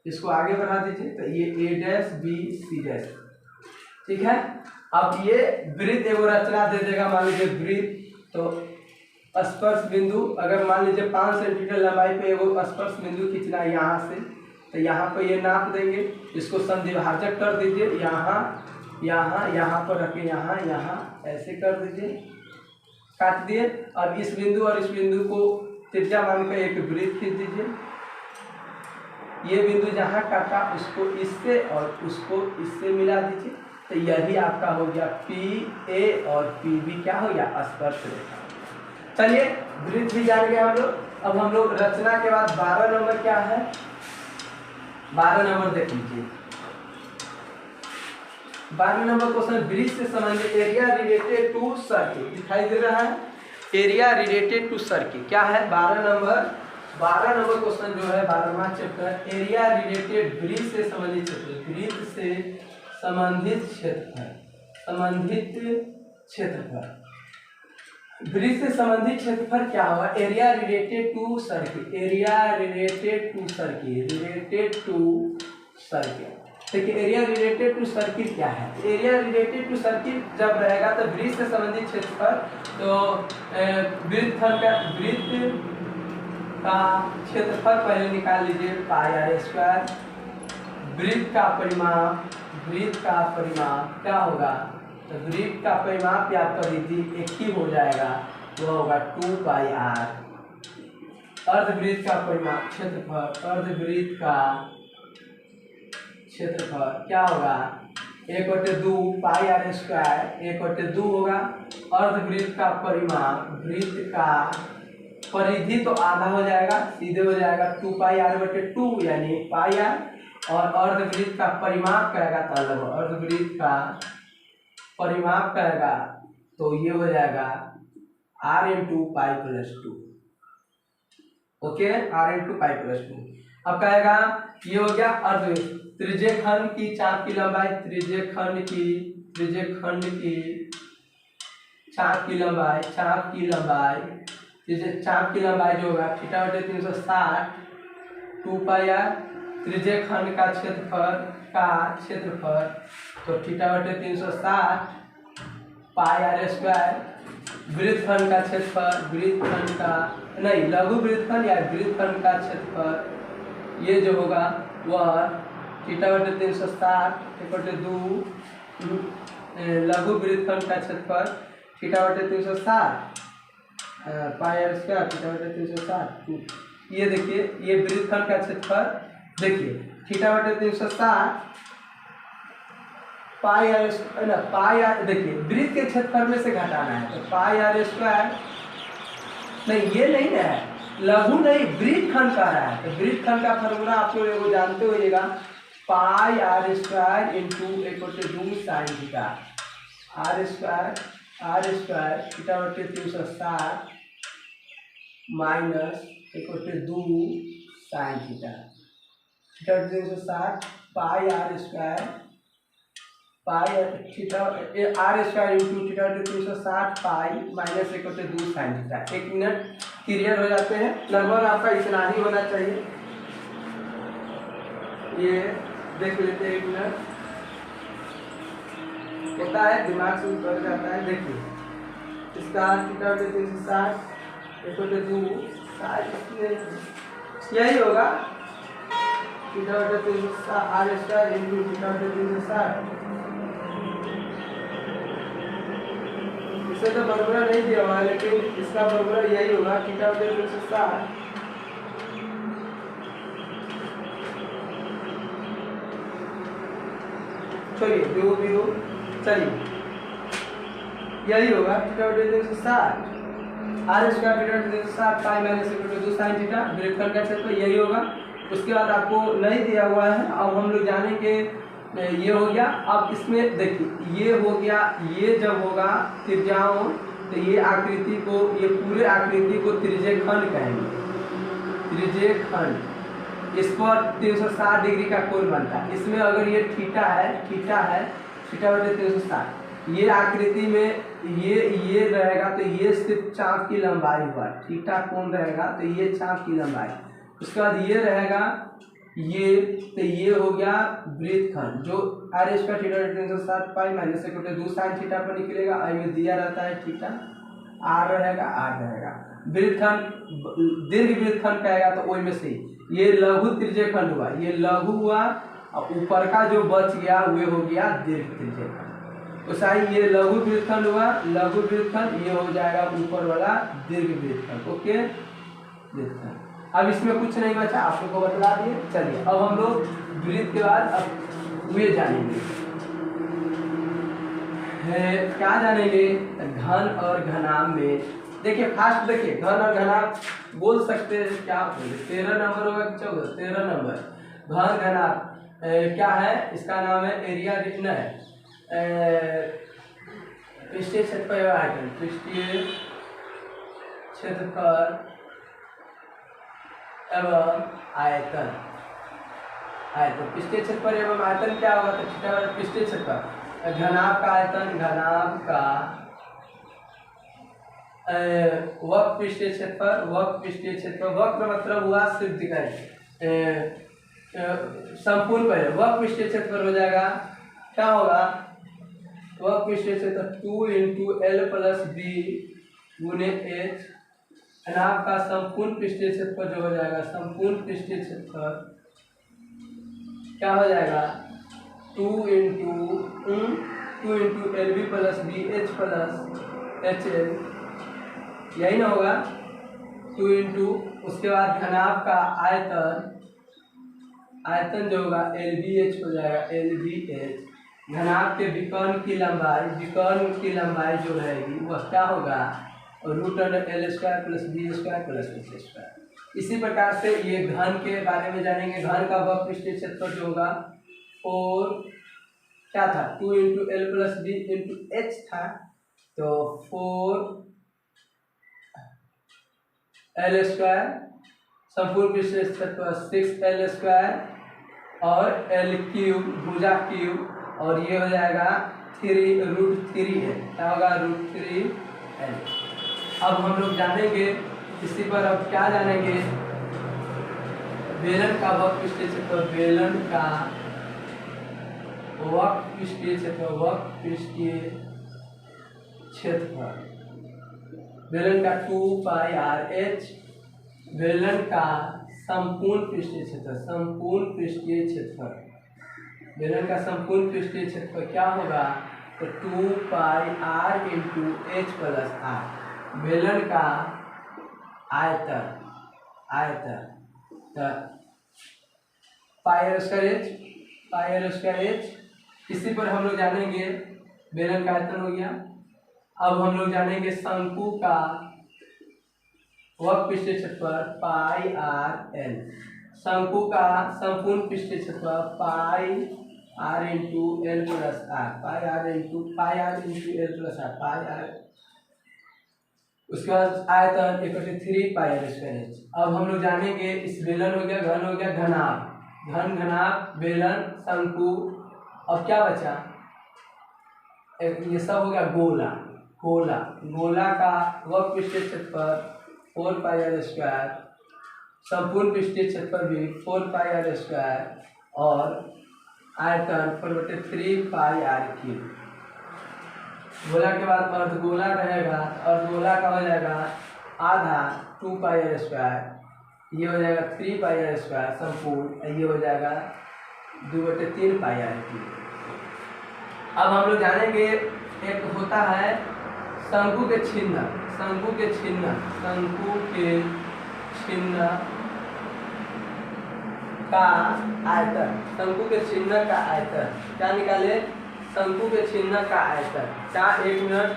इसको आगे बढ़ा दीजिए, तो ये A' B C'। ठीक है, अब ये वृत्त एगो रचना दे देगा, मान लीजिए वृत्त, तो स्पर्श बिंदु अगर मान लीजिए 5 सेंटीमीटर लंबाई पे एगो स्पर्श बिंदु खींचना है यहाँ से, तो यहाँ पर ये नाप देंगे, इसको संधिभाजक कर दीजिए, यहाँ पर रखे, यहाँ ऐसे कर दीजिए, काट दिए। अब इस बिंदु और इस बिंदु को त्रिज्या मानकर एक वृत्त खींच दीजिए, ये बिंदु जहाँ काटा उसको इससे और उसको इससे मिला दीजिए, तो यही आपका हो गया PA और PB, क्या हो गया स्पर्श रेखा। चलिए वृत्त भी जान गए हम लोग। अब हम लोग रचना के बाद 12 नंबर क्या है, 12 नंबर देख लीजिए। 12 नंबर क्वेश्चन, वृत्त से संबंधित एरिया रिलेटेड टू सर्किल, दिखाई दे रहा है एरिया रिलेटेड टू सर्किल क्या है। 12 नंबर क्वेश्चन जो है 12वां चैप्टर, एरिया रिलेटेड वृत्त से संबंधित क्षेत्र, वृत्त से संबंधित क्षेत्रफल, संबंधित क्षेत्रफल, वृत्त से संबंधित क्षेत्रफल क्या हुआ, area related to circle, area related to circle, related to circle. देखिए एरिया रिलेटेड टू सर्किल क्या है, एरिया रिलेटेड टू सर्किल जब रहेगा तो वृत्त से संबंधित क्षेत्रफल, तो वृत्त का क्षेत्रफल पहले निकाल लीजिए πr², वृत्त का परिमाप क्या होगा, तो वृत्त का परिमाप या परिधि एक ही हो जाएगा, वो होगा 2πr। अर्धवृत्त का परिमाप क्षेत्रफल, अर्धवृत्त का क्षेत्रफल क्या होगा 1/2 πr², 1/2 होगा। अर्धवृत्त का परिमाप, वृत्त का परिधि तो आधा हो जाएगा, सीधे हो जाएगा 2πr/2 यानी πr, और अर्धवृत्त का परिमाप कहेगा तो अलग, अर्धवृत्त का परिमाप कहेगा तो ये हो जाएगा r × π + 2। Okay, r × π + 2। अब कहेगा ये हो गया अर्धवृत्त, त्रिज्य खंड की चाप की लंबाई, त्रिज्य खंड की चाप की लंबाई, चाप की लंबाई जो होगा थीटा बटे 360 2 पाई आर, त्रिज्य खंड का क्षेत्रफल तो थीटा बटे 360 पाई आर स्क्वायर, वृत्त खंड का क्षेत्रफल, लघु वृत्त खंड या वृत्त खंड का क्षेत्रफल ये जो होगा वह थीटा बटे 360 बटे 2 लघु वृत्त खंड का क्षेत्रफल थीटा बटे 360 पाई आर स्क्वायर थीटा बटे 360। ये देखिए ये वृत्त खंड का क्षेत्रफल, देखिए थीटा बटे 360 पाई आर, देखिए वृत्त के क्षेत्रफल में से घटाना है तो पाई आर स्क्वायर, नहीं ये नहीं है, लघु नहीं वृत्त खंड का रहा है तो वृत्त खंड का फॉर्मूला आप लोग जानते होइएगा, pi r square into 2 sine theta, r square theta बटे 360 माइनस 2 साइन थीटा, थीटा बटे 360 pi r square theta r square into theta बटे 360 pi minus 2 sine theta. 1 minute clear हो जाते हैं, लगभग आपका इतना ही होना चाहिए। ये देख लेते हैं, 1 मिनट होता है दिमाग से उतर जाता है। देखिए इसका थीटा बटे 360 2 यही होगा थीटा बटे 360 आर स्क्वायर इंटू थीटा बटे 360, इसे तो फॉर्मूला नहीं दिया हुआ लेकिन इसका फॉर्मूला यही होगा थीटा बटे 360 चलिए जो भी हो, चलिए यही होगा थीटा बटे 360 आर स्क्वायर थीटा बटे 360 पाई माइनस 2 साइन थीटा, वृत्त खंड का क्षेत्रफल यही होगा। उसके बाद आपको नहीं दिया हुआ है, अब हम लोग जानेंगे ये हो गया। अब इसमें देखिए ये हो गया, ये जब होगा त्रिज्याओं तो ये आकृति को, ये पूरे आकृति को त्रिज्य खंड कहेंगे, त्रिज्य खंड। इस पर 360 डिग्री का कोण बनता है। इसमें अगर ये थीटा है थीटा बटे 360, ये आकृति में ये रहेगा तो ये सिर्फ चाप की लंबाई हुआ, थीटा कोण रहेगा तो ये चाप की लंबाई। उसके बाद ये रहेगा ये, तो ये हो गया वृत्त खंड जो आर स्क्वायर थीटा बटे 360 पाई माइनस 2 साइन थीटा पर निकलेगा। आई में दिया रहता है थीटा, आर रहेगा। वृत्त खंड दीर्घ वृत्त खंड कहेगा तो वही में से ये लघु त्रिज्य खंड हुआ, ये लघु हुआ और ऊपर का जो बच गया वे हो गया दीर्घ त्रिज्य खंड। तो सही ये लघु वृत्त खंड हुआ, लघु वृत्त खंड, ये हो जाएगा ऊपर वाला दीर्घ वृत्त खंड। ओके वृत्त खंड। अब इसमें कुछ नहीं बचा, आप लोग को बतला दिए। चलिए अब हम लोग वृत्त के बाद अब वे जानेंगे, क्या जानेंगे, घन और घनाभ में। देखिए फास्ट देखिए, घन और घनाभ बोल सकते हैं, क्या बोले 13 नंबर होगा कि 14, 13 नंबर। घन घनाभ क्या है, इसका नाम है एरिया रिटन है, पृष्ठीय क्षेत्रफल आयतन, पृष्ठीय क्षेत्रफल एवं आयतन। पृष्ठीय क्षेत्रफल एवं आयतन क्या होगा, तो थीटा बटे पृष्ठीय क्षेत्रफल, घनाभ का आयतन, घनाभ का वक्र पृष्ठीय क्षेत्रफल, वक्र मतलब हुआ सिर्फ दिखाई संपूर्ण पहले वक्र पृष्ठीय क्षेत्रफल हो जाएगा, क्या होगा वक्र पृष्ठीय क्षेत्रफल 2 इंटू एल प्लस बी गुने एच। घनाभ का संपूर्ण पृष्ठीय क्षेत्रफल जो हो जाएगा, संपूर्ण पृष्ठीय क्षेत्रफल क्या हो जाएगा 2 into L B plus B H plus H L, यही ना होगा 2 इंटू। उसके बाद घनाभ का आयतन जो होगा एल बी एच हो जाएगा, एल बी एच। घनाभ के विकर्ण की लंबाई जो रहेगी वह क्या होगा, root under L square plus B square plus H square. इसी प्रकार से ये घन के बारे में जानेंगे। घन का वक्र पृष्ठीय क्षेत्रफल जो होगा और क्या था 2 into L plus B into H था, तो 4 एल स्क्वायर संपूर्ण पृष्ठीय क्षेत्रफल 6L² और L³ भुजा क्यूब और ये हो जाएगा 3√3 है, क्या होगा √3L। अब हम लोग जानेंगे इसी पर, अब क्या जानेंगे, बेलन का वक्र पृष्ठीय क्षेत्रफल, बेलन का वक्र पृष्ठीय क्षेत्रफल, वक्र पृष्ठीय क्षेत्रफल बेलन का 2πr/h, बेलन का संपूर्ण पृष्ठीय क्षेत्रफल, संपूर्ण पृष्ठीय क्षेत्रफल, बेलन का संपूर्ण पृष्ठीय क्षेत्रफल क्या होगा, तो 2πr × h + r। बेलन का आयतन πr²h, इसी पर हम लोग जानेंगे बेलन का आयतन हो गया। अब हम लोग जानेंगे शंकु का वक्र पृष्ठीय क्षेत्रफल πrl, शंकु का संपूर्ण पृष्ठीय क्षेत्रफल πr × l + r, πr। उसके बाद आयतन 3πr²h। अब हम लोग जानेंगे इस बेलन हो गया, घन हो गया, घनाभ, घनाभ, बेलन, शंकु। अब क्या बचा, ये सब हो गया गोला, गोला का वक्र पृष्ठीय क्षेत्रफल 4πr², संपूर्ण पृष्ठीय क्षेत्रफल भी 4πr² और आयतन 4/3πr³। गोला के बाद अर्धगोला रहेगा, अर्धगोला का हो जाएगा आधा 2πr², ये हो जाएगा 3πr² संपूर्ण, ये हो जाएगा 2/3πr³। अब हम लोग जानेंगे एक होता है शंकु के छिन्न, शंकु के छिन्न का आयतन, शंकु के छिन्न का आयतन क्या निकाले, शंकु के छिन्न का आयतन क्या, 1 मिनट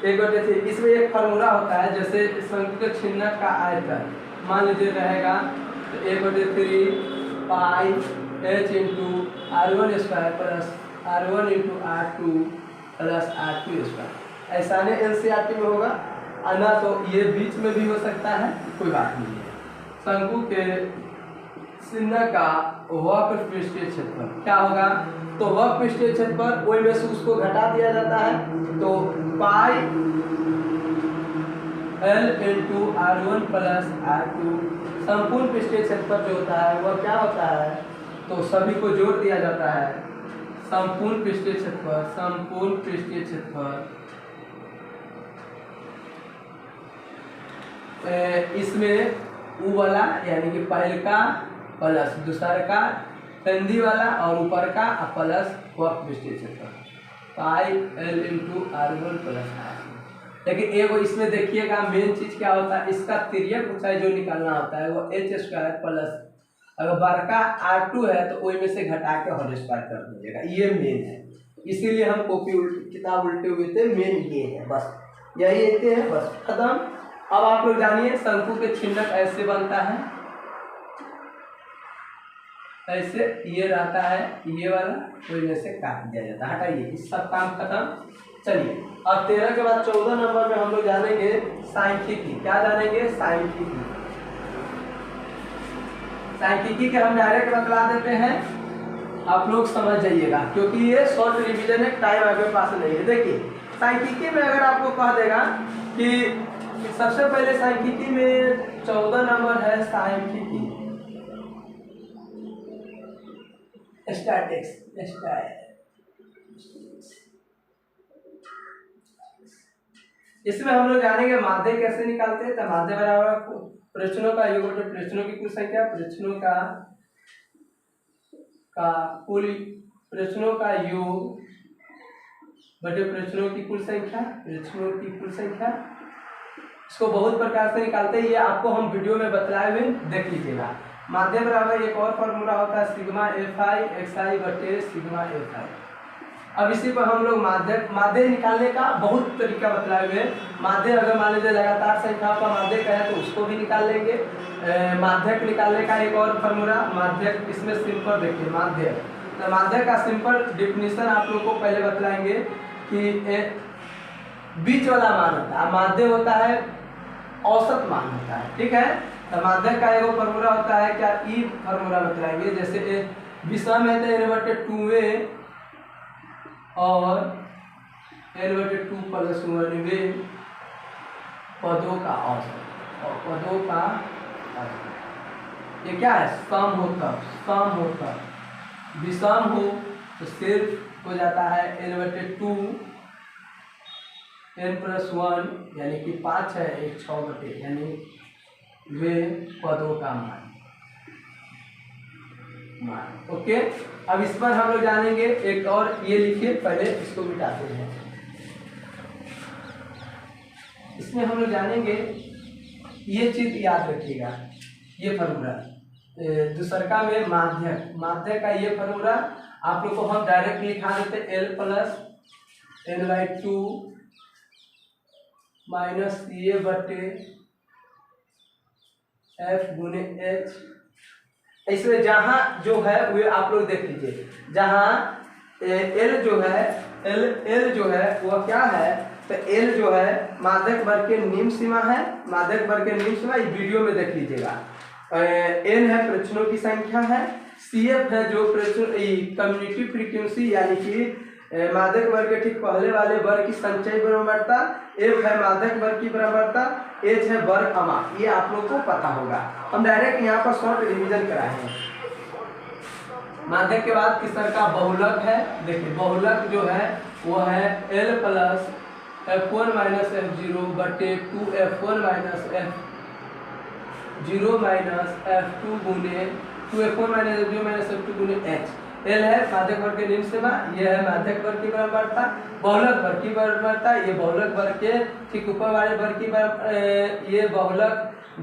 1/3, इसमें एक फार्मूला होता है, जैसे शंकु के छिन्न का आयतन मान लीजिए रहेगा तो 1/3 πh × r1² + r1 × r2 + r2²। ऐसा नहीं NCERT में होगा, ना तो ये बीच में भी हो सकता है, कोई बात नहीं है। शंकु के छिन्न का वक्र पृष्ठीय क्षेत्रफल क्या होगा, तो वक्र पृष्ठीय क्षेत्रफल वही में से उसको घटा दिया जाता है, तो πl × r1 + r2, संपूर्ण पृष्ठीय क्षेत्रफल जो होता है वह क्या होता है, तो सभी को जोड़ दिया जाता है, संपूर्ण पृष्ठीय क्षेत्रफल, संपूर्ण पृष्ठीय क्षेत्रफल, इसमें ऊ वाला यानी कि पहले का प्लस दूसरे का संधि वाला और ऊपर का प्लस वक्र पृष्ठीय क्षेत्रफल πl × r1 + r2। लेकिन एगो इसमें देखिएगा मेन चीज क्या होता है, इसका तिर्यक ऊंचाई जो निकालना होता है वो h² प्लस, अगर बड़का r2 है तो वही में से घटा के होल स्क्वायर कर दीजिएगा, ये मेन है। इसीलिए हम कॉपी किताब उल्टे हुए थे, मेन ये है, बस यही इतने है, बस खत्म। अब आप लोग जानिए शंकु के छिन्नक ऐसे बनता है, ऐसे ये रहता है, ये वाला वही में से काट दिया जाता है, हटाइए, इस सब काम खत्म। चलिए अब 13 के बाद 14 नंबर में हम लोग जानेंगे सांख्यिकी। क्या जानेंगे, सांख्यिकी। सांख्यिकी के हम डायरेक्ट बतला देते हैं, आप लोग समझ जाइएगा, क्योंकि ये शॉर्ट रिवीजन है, टाइम आपके पास नहीं है। देखिए सांख्यिकी में अगर आपको कह देगा कि सबसे पहले सांख्यिकी में 14 नंबर है सांख्यिकी, स्टैटिक्स, इसमें हम लोग जानेंगे माध्य कैसे निकालते हैं। तो माध्य बराबर प्रश्नों का योग बटे प्रश्नों की कुल संख्या, प्रश्नों का योग बटे प्रश्नों की कुल संख्या, प्रश्नों की कुल संख्या। इसको बहुत प्रकार से निकालते हैं, ये आपको हम वीडियो में बतलाए हुए, देख लीजिएगा। माध्य बराबर एक और फॉर्मूला होता है सिग्मा fi xi बटे सिग्मा fi। अब इसी पर हम लोग माध्य निकालने का बहुत तरीका बतलाए हुए। माध्य अगर मान लीजिए लगातार संख्याओं का माध्य का है तो उसको भी निकाल लेंगे। माध्यक निकालने का एक और फॉर्मूला, माध्यक इसमें सिंपल देखिए माध्य, तो माध्य का सिंपल डिफिनीशन आप लोग को पहले बतलाएंगे कि बीच वाला मान होता है, माध्य होता है औसत मान होता है। ठीक है, तो माध्यक का एगो फॉर्मूला होता है क्या, ई फॉर्मूला बताएंगे। जैसे विषम है तो n/2a और n/2 + 1 पदों का औसत, और पदों का औसत। ये क्या है, सम होता विषम हो तो सिर्फ हो जाता है n/2 n+1 यानी कि 5 है, एक 6 बटे, यानी वे पदों का मान। ओके, अब इस पर हम लोग जानेंगे एक और, ये लिखिए, पहले इसको मिटाते हैं। इसमें हम लोग जानेंगे, ये चीज याद रखिएगा, ये फॉर्मूला दूसरका में माध्यक का ये फॉर्मूला आप लोग को हम डायरेक्ट लिखा देते, L + n/2 - a बटे f गुने h। इसमें जहां जो है वो आप लोग देख लीजिए, जहां L जो है वह क्या है, तो L जो है माध्यक वर्ग के निम्न सीमा है, माध्यक वर्ग के निम्न सीमा, ये वीडियो में देख लीजिएगा। N है प्रश्नों की संख्या है, CF है जो कम्युनिटी फ्रीक्वेंसी यानी कि माध्यक वर्ग के ठीक पहले वाले वर्ग की संचयी बराबरता, F है माध्यक वर्ग की बराबरता, H है वर्ग अमाप। ये आप लोग को पता होगा, हम डायरेक्ट यहाँ पर शॉर्ट रिवीजन कराए हैं। माध्यक के बाद किस तरह का बहुलक है, देखिए बहुलक जो है वो है L + f1 - f0 बटे 2f1 - f0 f2 गुने 2f1 - f0 f2 गुने h। L है माध्यक वर्ग के निम्न सीमा, ये है माध्यक वर्ग की बराबरता, बहुलक वर्ग की बराबरता, ये बहुलक वर्ग के ठीक ऊपर वाले वर्ग की ये बहुलक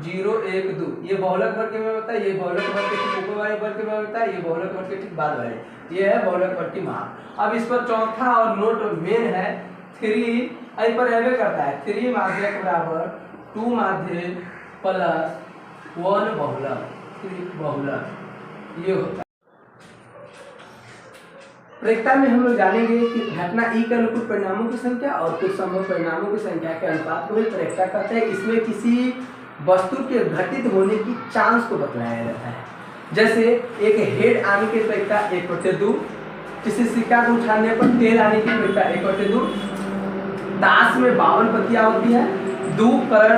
0 1 2, ये बहुलक वर्ग की बराबरता, ये बहुलक वर्ग के ठीक ऊपर वाले वर्ग की बराबरता, ये बहुलक वर्ग के ठीक बाद वाले, ये है बहुलक वर्ग की मान। अब इस पर चौथा और नोट मेन है 3, आई पर एवे करता है 3 माध्यक बराबर 2 माध्यक + 1 बहुलक, 3 बहुलक, ये होता है। प्रयोक्ता में हम लोग जानेंगे कि घटना ई के अनुकूल परिणामों की संख्या और कुछ संभव परिणामों की संख्या के अनुपात को ही प्रयोक्ता कहते हैं। इसमें किसी वस्तु के घटित होने की चांस को बतलाया जाता है। जैसे एक हेड आने की प्रयोक्ता 1/2, किसी सिक्का को उठाने पर टेल आने की प्रयोक्ता 1/2, दास में 52 पत्तियां होती है, 2 कलर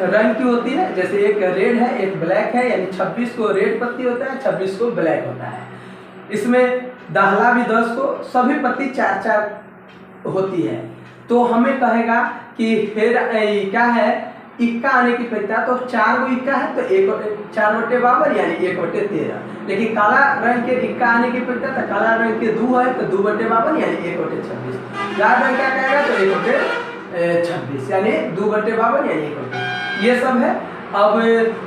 रंग की होती है, जैसे एक रेड है एक ब्लैक है, यानी 26 को रेड पत्ती होता है, 26 को ब्लैक होता है। इसमें दाहला भी 10 को, सभी पत्ती 4 होती है। तो हमें कहेगा कि फिर क्या है, इक्का आने की प्रयोक्ता, तो 4 को इक्का है तो 4/52 यानी 1/13। लेकिन काला रंग के इक्का आने की प्रयोक्ता, तो काला रंग के 2 है तो 2/52 यानी 1/26। लाल रंग क्या कहेगा तो 1/26 यानी 2/52 यानी 1/26। ये सब है। अब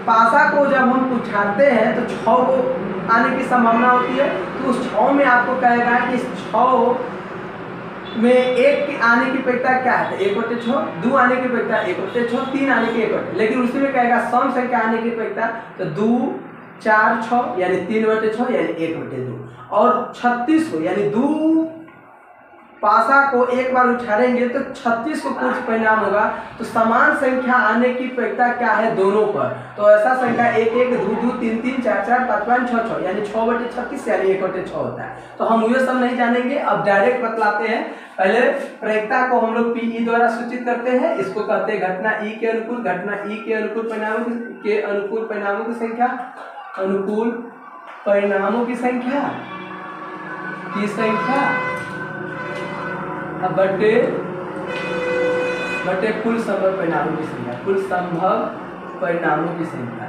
पासा को जब हम उठाते हैं तो 6 को आने की संभावना होती है, तो उस 6 में आपको कहेगा कि इस 6 में 1 के आने की प्रयोक्ता क्या है, 1/6, 2 आने की प्रयोक्ता 1/6, 3 आने की 1/6। लेकिन उसी में कहेगा सम संख्या आने की प्रयोक्ता, तो 2 4 6 यानी 3/6 यानी 1/2, और 36 को यानी 2 पासा को एक बार उछालेंगे तो 36 को कुछ परिणाम होगा, तो समान संख्या आने की प्रयोक्ता क्या है दोनों पर, तो ऐसा संख्या 1 1 2 2 3 3 4 4 5 5 6 6 यानी 6/36 यानी 1/6 होता है। तो हम ये सब नहीं जानेंगे, अब डायरेक्ट बतलाते हैं। पहले प्रयोक्ता को हम लोग पीई द्वारा सूचित करते हैं, इसको कहते हैं घटना ई के अनुकूल, घटना ई के अनुकूल परिणामों की संख्या, अनुकूल परिणामों की संख्या बटे कुल संभव परिणामों की संख्या, कुल संभव परिणामों की संख्या,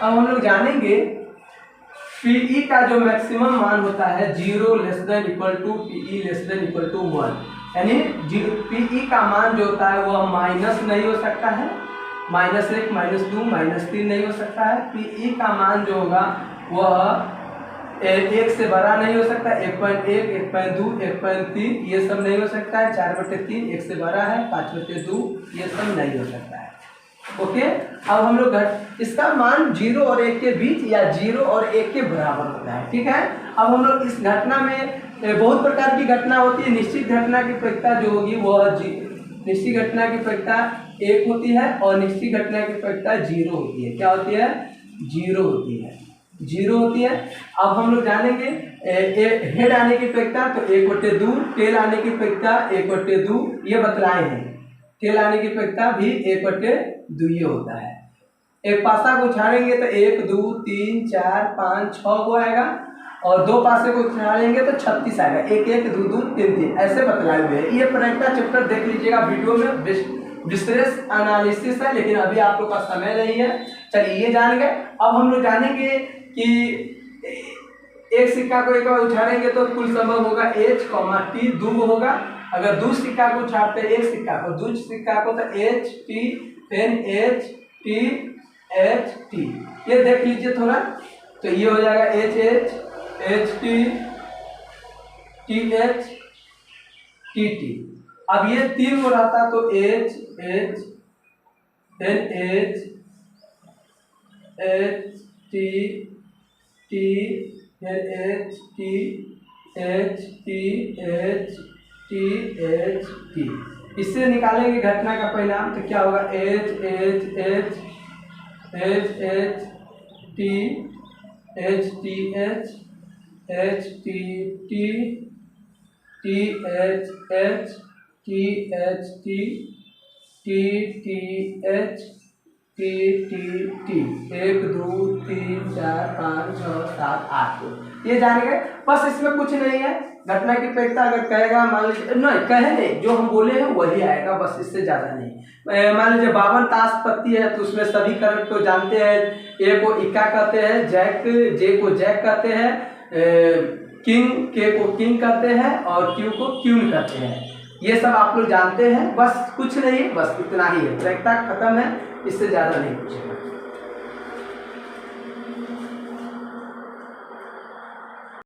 अब हम लोग जानेंगे पीई का जो मैक्सिमम मान होता है 0 <= पीई <= 1, यानी पीई का मान जो होता है वह माइनस नहीं हो सकता है, -1 -2 -3 नहीं हो सकता है। पीई का मान जो होगा वह 1 से बड़ा नहीं हो सकता, 1.1 1.2 1.3 ये सब नहीं हो सकता है, 4/3 1 से बड़ा है, 5/2 ये सब नहीं हो सकता है। ओके, अब हम लोग इसका मान 0 और 1 के बीच या 0 और 1 के बराबर होता है। ठीक है, अब हम लोग इस घटना में बहुत प्रकार की घटना होती है। निश्चित घटना की प्रायिकता जो होगी वह निश्चित घटना की प्रायिकता 1 होती है और निश्चित घटना की प्रायिकता 0 होती है। क्या होती है? 0 होती है, 0 होती है। अब हम लोग जानेंगे हेड आने की प्रायिकता, तो 1/2, टेल आने की प्रायिकता 1/2, ये बतलाए हैं। टेल आने की प्रायिकता भी 1/2 ये होता है। एक पासा को उछालेंगे तो 1 2 3 4 5 6 को आएगा और 2 पासे को उछालेंगे तो 36 आएगा। 1 1 2 2 3 3 ऐसे बतलाए हुए हैं। ये प्रायिकता चैप्टर देख लीजिएगा वीडियो में, विशेष एनालिसिस है, लेकिन अभी आप लोग का समय नहीं है। चलिए ये जान गए। अब हम लोग जानेंगे कि एक सिक्का को एक बार उछालेंगे तो कुल संभव होगा H, T, दो होगा। अगर दो सिक्का को उछालते हैं, एक सिक्का को, दो सिक्का को, तो H T फिर H T H T, ये देख लीजिए थोड़ा। तो ये हो जाएगा H H H T T H T T। अब ये 3 हो रहा था तो H H फिर H H T T फिर H T H T H T H T। इससे निकालेंगे घटना का परिणाम, तो क्या होगा? H H H H H T H T H H T T T H H T H T T T H T T T 1 2 3 4 5 6 7 8 ये जान गए। बस इसमें कुछ नहीं है। घटना की प्रायिकता अगर कहेगा, मान लीजिए नहीं कहे नहीं, जो हम बोले हैं वही आएगा, बस इससे ज़्यादा नहीं। मान लीजिए 52 ताश पत्ती है तो उसमें सभी करंट तो जानते हैं। ए को इक्का कहते हैं, जैक जे को जैक कहते हैं, किंग के को किंग कहते हैं और क्यू को क्यून कहते हैं। ये सब आप लोग जानते हैं। बस कुछ नहीं, बस इतना ही है। प्रायिकता खत्म है, इससे ज़्यादा नहीं पूछेगा।